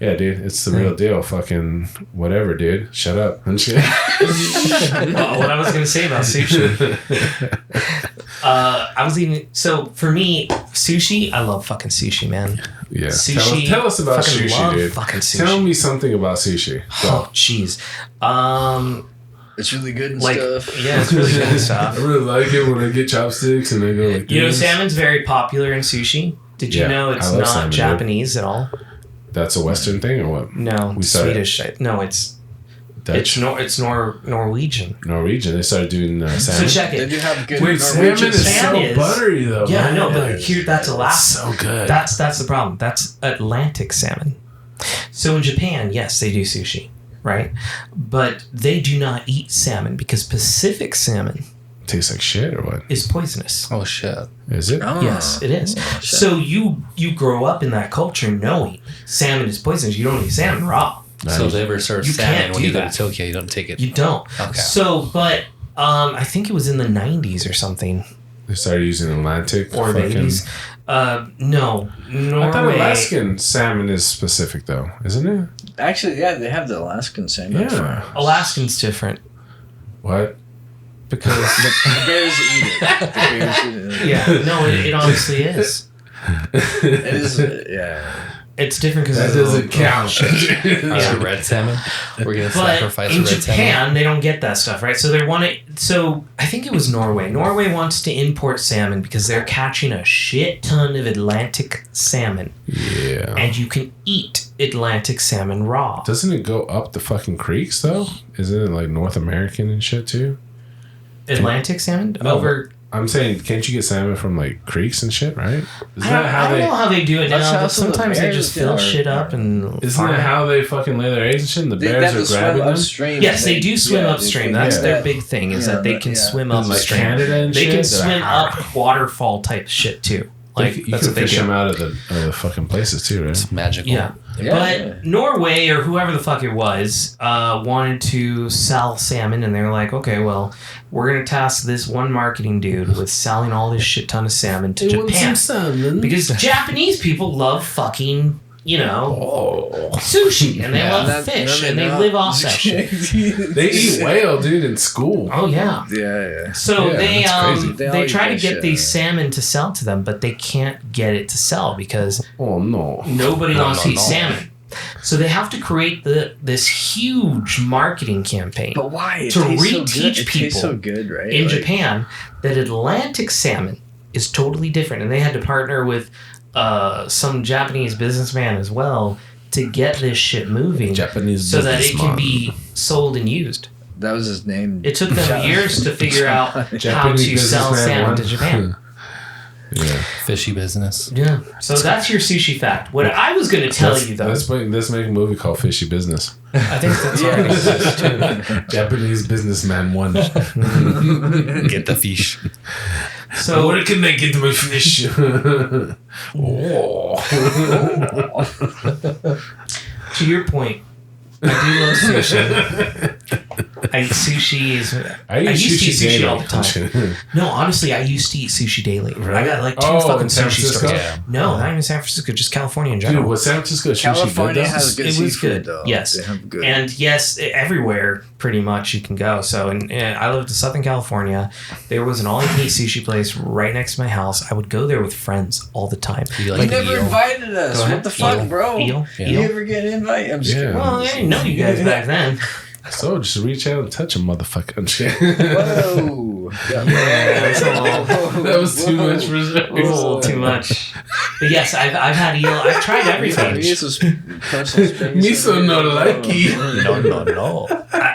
C: Yeah, dude. It's the real deal. Fucking whatever, dude. Shut up. I'm just kidding.
A: Well, what I was gonna say about sushi. I was eating. So for me, sushi. I love fucking sushi, man.
C: Yeah.
A: Sushi.
C: Tell us about
A: fucking
C: sushi,
A: love
C: dude.
A: Fucking sushi.
C: Tell me something about sushi.
A: Oh, jeez.
D: It's really good and
A: Like,
D: stuff.
A: yeah, it's really good and
C: I
A: stuff.
C: really like it when I get chopsticks and I go like this.
A: You know, salmon's very popular in sushi. Did you
C: Yeah,
A: know
C: I
A: it's
C: love
A: not
C: salmon, dude.
A: Japanese at all?
C: That's a Western thing or what?
A: No,
C: We started-
A: Swedish. No, it's
C: Dutch?
A: Norwegian.
C: Norwegian. They started doing salmon.
A: So check
D: They
A: it.
D: do have good
C: Wait, salmon
D: Norwegian
C: is
A: salmon
C: so
A: is-
C: buttery though.
A: Yeah, I
C: man.
A: know, but here that's
C: It's
A: Alaska.
C: so good.
A: That's the problem. That's Atlantic salmon. So in Japan, yes, they do sushi, right? But they do not eat salmon because Pacific salmon
C: Tastes like shit or what?
A: is poisonous.
B: Oh shit.
C: Is it?
D: Oh.
A: Yes, it is.
D: Oh, shit.
A: So you grow up in that culture knowing salmon is poisonous. You don't eat salmon raw.
B: So if they ever serve
A: You
B: salmon
A: can't
B: when
A: do
B: you go to
A: that.
B: Tokyo, you don't take it.
A: You don't.
B: Okay.
A: So, but I think it was in the 90s or something,
C: They started using Atlantic
A: or
C: fucking.
A: 80s. No,
C: I thought
A: Norway.
C: Alaskan salmon is specific though, isn't it?
D: Actually, yeah, they have the Alaskan salmon.
C: Yeah.
A: Alaskan's different
C: What?
A: because
D: The bears eat it. The bears eat it.
A: yeah, no, it honestly is.
D: It is. Yeah.
A: It's different because
C: That doesn't count.
B: Yeah. Red salmon. We're gonna
A: But
B: sacrifice
A: in
B: a red
A: Japan,
B: salmon.
A: they don't get that stuff, right? So they want it. So I think it was Norway. Norway wants to import salmon because they're catching a shit ton of Atlantic salmon,
C: Yeah.
A: and you can eat Atlantic salmon raw.
C: Doesn't it go up the fucking creeks though? Isn't it like North American and shit too?
A: Atlantic salmon
C: No,
A: over.
C: I'm saying, can't you get salmon from like creeks and shit, right? Isn't
A: I don't know how they do it
D: That's
A: now,
D: how
A: but
D: some of the
A: sometimes they
D: bears
A: just fill
D: are.
A: shit up and.
C: Isn't
A: farm
C: that
A: it.
C: how they fucking lay their eggs and shit? And the
D: They
C: bears
D: have
C: are
D: to swim
C: grabbing them?
D: upstream.
A: Yes, they do swim
D: yeah,
A: upstream.
D: they
A: That's
D: do
A: their
D: that.
A: big thing is
D: Yeah,
A: that they
D: but-
A: can
D: yeah.
A: swim
C: Like
A: upstream.
C: Canada and
A: They
C: shit?
A: can
C: They're
A: swim
C: hard.
A: up waterfall type shit too. Like
C: you
A: that's
C: can
A: what they
C: fish
A: do.
C: them out of the fucking places too, right?
B: It's magical.
A: Yeah.
D: Yeah.
A: But Norway or whoever the fuck it was wanted to sell salmon, and they were like, okay, well, we're going to task this one marketing dude with selling all this shit ton of salmon to Japan. Because Japanese people love fucking, sushi, and they love fish, and they live off that shit.
C: They eat whale, dude, in school.
A: Oh, yeah.
D: Yeah.
A: So
C: Yeah,
A: they
C: that's crazy.
D: They all
A: they
D: eat
A: try to
D: that
A: get
D: shit.
A: these salmon to sell to them, but they can't get it to sell because
C: Oh no.
A: nobody wants to eat
B: no.
A: salmon. So they have to create this huge marketing campaign
D: But why? It
A: to
D: tastes so
A: reteach
D: good. It tastes
A: people
D: so good, right?
A: in
D: Like,
A: Japan that Atlantic salmon is totally different, and they had to partner with some Japanese businessman as well to get this shit moving,
C: Japanese
A: so that it can
C: businessman.
A: be sold and used.
D: That was his name.
A: It took them years to figure out how
C: Japanese
A: to sell
C: businessman
A: salmon
C: one.
A: to Japan.
C: Yeah.
B: Fishy business.
A: Yeah. So that's your sushi fact. What I was going to tell you, though,
C: Let's make a movie called Fishy Business.
A: I think that's already exists too.
C: Japanese businessman one.
B: Get the fish.
A: So
C: where can they get my fish?
A: to your point, I do love sushi. Sushi is.
C: I
A: used to eat sushi
C: daily.
A: all the time. No, honestly, I used to eat sushi daily.
C: Really?
A: I got like 2
C: Oh,
A: fucking
C: in San
A: sushi
C: Francisco?
A: stores.
B: Yeah.
A: No, not even San Francisco, just California in general.
C: Dude, was San Francisco sushi
D: California
C: good?
D: has good
A: It was
D: seafood,
A: good,
D: though.
A: yes.
D: They have good.
A: And yes, everywhere pretty much you can go. So, and I lived in Southern California. There was an all-you-can-eat sushi place right next to my house. I would go there with friends all the time.
B: You
D: you
B: like
D: never
B: eel?
D: invited us.
A: Go ahead.
D: What the fuck,
B: Eel.
D: bro?
A: Eel?
B: Yeah.
D: You ever get an invite? I'm just
C: Yeah.
D: kidding.
A: Well, I didn't know you guys back then.
C: So just reach out and touch a motherfucker. I'm just kidding.
D: Whoa.
A: That's a little,
C: That was too much for
A: a little too much. But yes, I've had eel. I've tried everything.
D: Personal space.
C: Miso no likey.
B: No.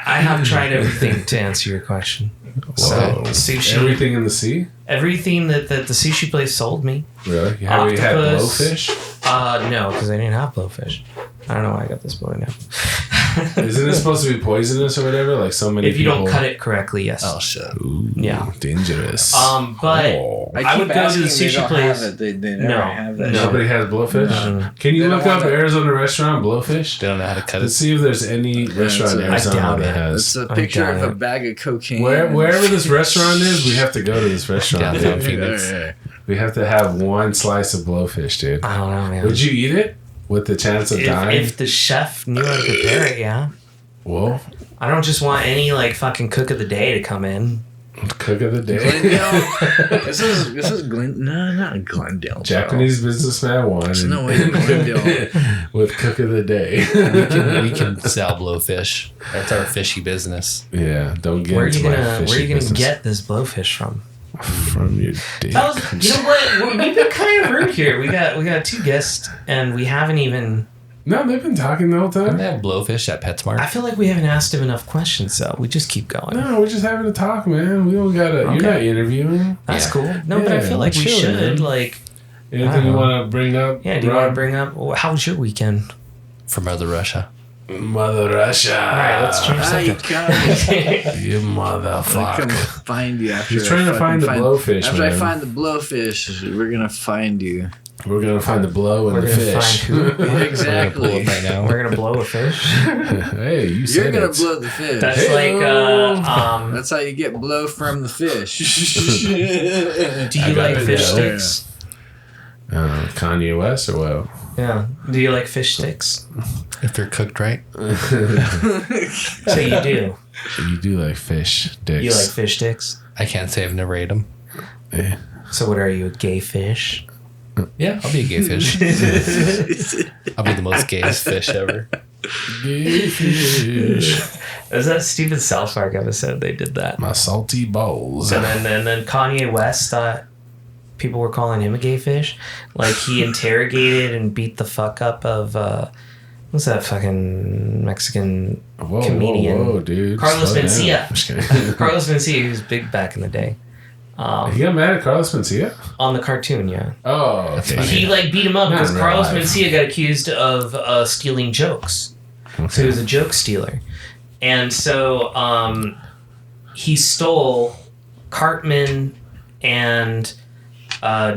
A: I have tried everything to answer your question. So
C: Whoa.
A: sushi,
C: Everything in the sea?
A: everything that the sushi place sold me.
C: Really? Have you had
A: Octopus.
C: blowfish?
A: No, because I didn't have blowfish. I don't know why I got this boy now.
C: Isn't it supposed to be poisonous or whatever? Like so many
A: If you
C: people.
A: don't cut it correctly, yes.
B: Oh shit.
C: Ooh,
A: Yeah.
C: dangerous.
A: But
C: Oh.
A: I would go to the sushi place.
D: They never
A: No,
D: have that.
A: no.
C: Nobody has blowfish?
A: No.
C: Can you
D: They
C: look
D: don't
C: up
D: want that.
C: Arizona restaurant blowfish?
B: They don't know how to cut
C: Let's
B: it.
C: see if there's any restaurant in
D: I
C: Arizona
A: doubt
C: that
A: it.
C: has.
D: It's a
A: I
D: picture
A: got
D: of a
A: it.
D: bag of cocaine.
C: Wherever this restaurant is, we have to go to this restaurant.
B: Downtown
C: dude.
B: Phoenix.
C: We have to have one slice of blowfish, dude.
A: I don't know, man.
C: Would you eat it with the chance of dying?
A: If the chef knew how to prepare it, yeah.
C: Well,
A: I don't just want any like fucking cook of the day to come in.
C: cook of the day.
D: Glendale. This is No, not Glendale. bro.
C: Japanese businessman one.
D: There's no way to Glendale.
C: with cook of the day.
B: We can sell blowfish. That's our fishy business.
C: Yeah, don't get
A: Where are
C: into
A: you
C: my
A: gonna
C: fishy business.
A: get this blowfish from?
C: From your dick.
A: That was, you know what? We've been kind of rude here. We got 2 guests, and we haven't even.
C: No, they've been talking the whole
B: Don't
C: time.
B: they have blowfish at PetSmart?
A: I feel like we haven't asked him enough questions, though. We just keep going.
C: No, we're just having a talk, man. We don't gotta. You're
A: Okay.
C: not interviewing.
A: That's
B: Yeah.
A: cool. No, but I
C: Yeah,
A: feel like
C: we're
A: we
C: chilling,
A: should.
C: man.
A: Like,
C: Anything you want to bring up?
A: yeah. Do you want to
C: Rob?
A: bring up? How was your weekend?
B: From Mother Russia.
C: Mother Russia?
A: All right, let's change
D: You
A: subject.
D: gotta
C: You
D: I'm gonna
C: motherfucker.
D: find you after.
C: He's trying to
D: I
C: find the
D: fucking
C: blowfish,
D: After I
C: man.
D: find the blowfish, we're gonna find you.
C: We're gonna find the blow and
A: We're
C: the
A: gonna
C: fish.
A: find who.
B: Pull up
D: Exactly.
B: right now.
A: We're gonna blow a fish.
C: Hey, you
D: You're
C: said
D: gonna
C: it.
D: blow the fish.
A: That's
C: Hey-o.
A: like
D: That's how you get blow from the fish.
A: Do
C: I
A: you
C: got
A: like
C: it
A: fish
C: now.
A: sticks?
C: Kanye West or what?
A: Yeah. Do you like fish sticks?
B: If they're cooked right.
A: So you do.
C: You do like fish dicks.
A: You like fish sticks?
B: I can't say I've never ate them.
C: Yeah.
A: So what are you, a gay fish?
B: Yeah, I'll be a gay fish. I'll be the most gayest fish ever.
C: Gay fish.
A: Is that stupid South Park episode? They did that.
C: My salty balls.
A: And then Kanye West thought people were calling him a gay fish. Like he interrogated and beat the fuck up of what's that fucking Mexican comedian?
C: Whoa, dude.
A: Carlos
C: Slow down.
A: Mencia.
C: I'm just kidding.
A: Carlos Mencia, he was big back in the day.
C: He got mad at Carlos Mencia?
A: On the cartoon, yeah.
C: Oh, okay.
A: He like beat him up because
C: Not in
A: Carlos
C: real life.
A: Mencia got accused of stealing jokes. So he was a joke stealer. And so he stole Cartman and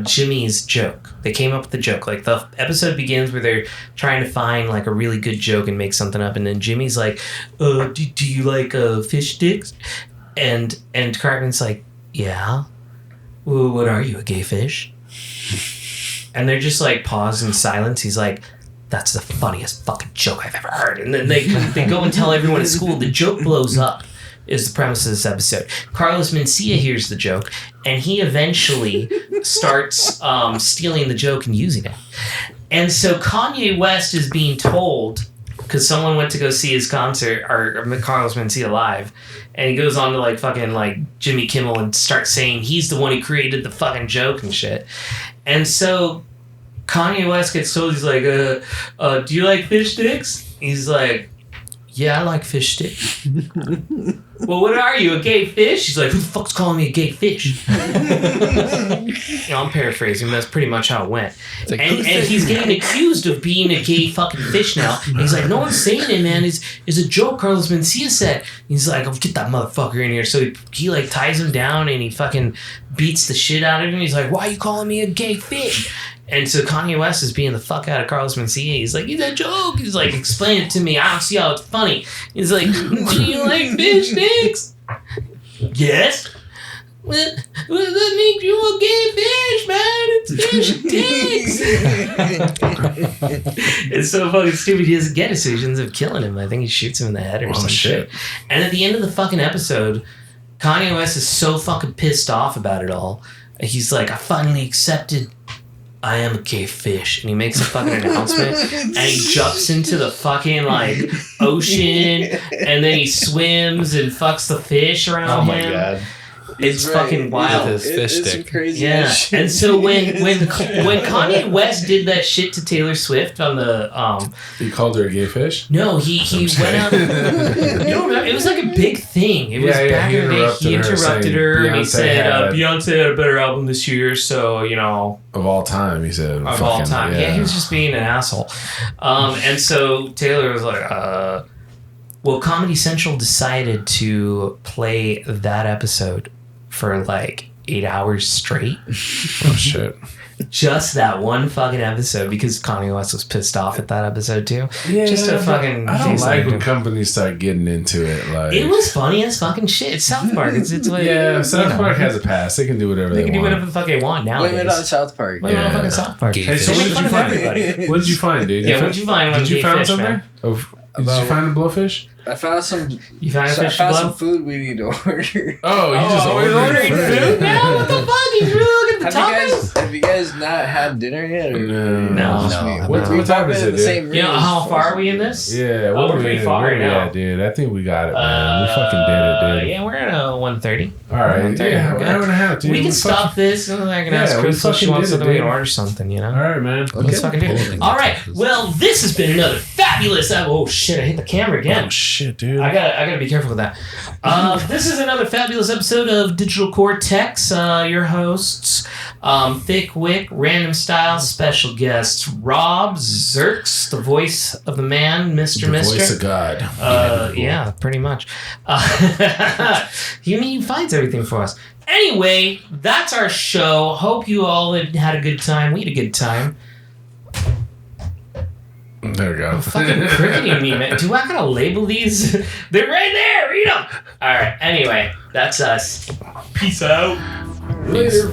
A: Jimmy's joke. They came up with the joke. Like the episode begins where they're trying to find like a really good joke and make something up, and then Jimmy's like, do you like fish sticks? And Cartman's like, yeah. Well, what are you, a gay fish? And they're just like pause in silence. He's like, that's the funniest fucking joke I've ever heard. And then they go and tell everyone at school. The joke blows up is the premise of this episode. Carlos Mencia hears the joke, and he eventually starts stealing the joke and using it. And so Kanye West is being told, because someone went to go see his concert, or Carlos Mencia live, and he goes on to like fucking like Jimmy Kimmel and starts saying he's the one who created the fucking joke and shit. And so Kanye West gets told, he's like, do you like fish sticks? He's like, yeah, I like fish sticks. Well, what are you, a gay fish? He's like, who the fuck's calling me a gay fish? I'm paraphrasing, but that's pretty much how it went.
B: Like,
A: and he's getting accused of being a gay fucking fish now. And he's like, no one's saying it, man. It's a joke Carlos Mencia said. He's like, oh, get that motherfucker in here. So he like ties him down and he fucking beats the shit out of him. He's like, why are you calling me a gay fish? And so Kanye West is being the fuck out of Carlos Mencia. He's like, it's a joke. He's like, explain it to me. I don't see how it's funny. He's like, do you like fish sticks? Yes. Well, that makes you a gay fish, man. It's fish sticks. It's so fucking stupid. He doesn't get it, so he ends up killing him. I think he shoots him in the head or some shit. And at the end of the fucking episode, Kanye West is so fucking pissed off about it all. He's like, I finally accepted I am a gay fish. And he makes a fucking announcement and he jumps into the fucking like ocean and then he swims and fucks the fish around him.
B: Oh my god.
A: It's fucking wild.
B: With his fish stick.
D: Crazy.
A: Yeah. And so when Kanye West did that shit to Taylor Swift on the
C: He called her a gay fish?
A: no, he went out. You don't remember? It was like a big thing. It was back in the day. He interrupted her and he said, Beyonce had a better album this year, so, you know.
C: Of all time, he said.
A: Of all time. Yeah, he was just being an asshole. And so Taylor was like, well, Comedy Central decided to play that episode for like 8 hours straight.
C: Oh, shit.
A: Just that one fucking episode because Kanye West was pissed off at that episode too.
C: Yeah,
A: just a fucking.
C: I don't like when companies start getting into it. Like
A: it was funny as fucking shit. It's South Park. It's like
C: South Park has a pass. They can do whatever
A: they
C: they
A: can
C: want.
A: do whatever the fuck they want nowadays.
D: Blame it on South Park.
A: Blame it on fucking South Park.
B: Hey,
C: so what did you find? What did you find, dude?
A: Yeah, what did you find?
C: Did you find
A: fish,
C: something?
A: man?
C: Did you find a blowfish?
D: I found some.
A: You found a fish
D: some food we need to order.
C: Oh, you just
A: we're ordering food now? What the fuck? You really looking at the tacos?
D: Have you guys not had dinner yet? Or
A: No.
C: What time is it, dude?
A: You know how far are we in this?
C: Yeah,
A: we're pretty far right now.
C: Yeah, dude. I think we got it, man. We fucking did it, dude.
A: Yeah, we're at 1:30.
C: All right.
A: 1:30,
C: Yeah,
A: we're
C: an hour and a half, dude.
A: We can stop this and I can ask
C: we
A: Crystal if she
C: fucking
A: wants
C: did it,
A: something. We can
C: dude.
A: order something, you know?
C: All right, man.
A: Let's fucking do it. All right. Well, this has been another fabulous. Oh shit! I hit the camera again.
C: Oh shit, dude.
A: I gotta be careful with that. This is another fabulous episode of Digital Cortex. Your hosts, Thick Wick, Randomstylez, special guests Rob Zerks, the voice of the man, Mr.
C: The
A: Mister.
C: voice of God.
A: Yeah, pretty much. He finds everything for us. Anyway, that's our show. Hope you all had a good time. We had a good time.
C: There we go.
A: Fucking cricketing me, man. Do I gotta label these? They're right there. Read them. All right. Anyway, that's us. Peace out.
C: Later.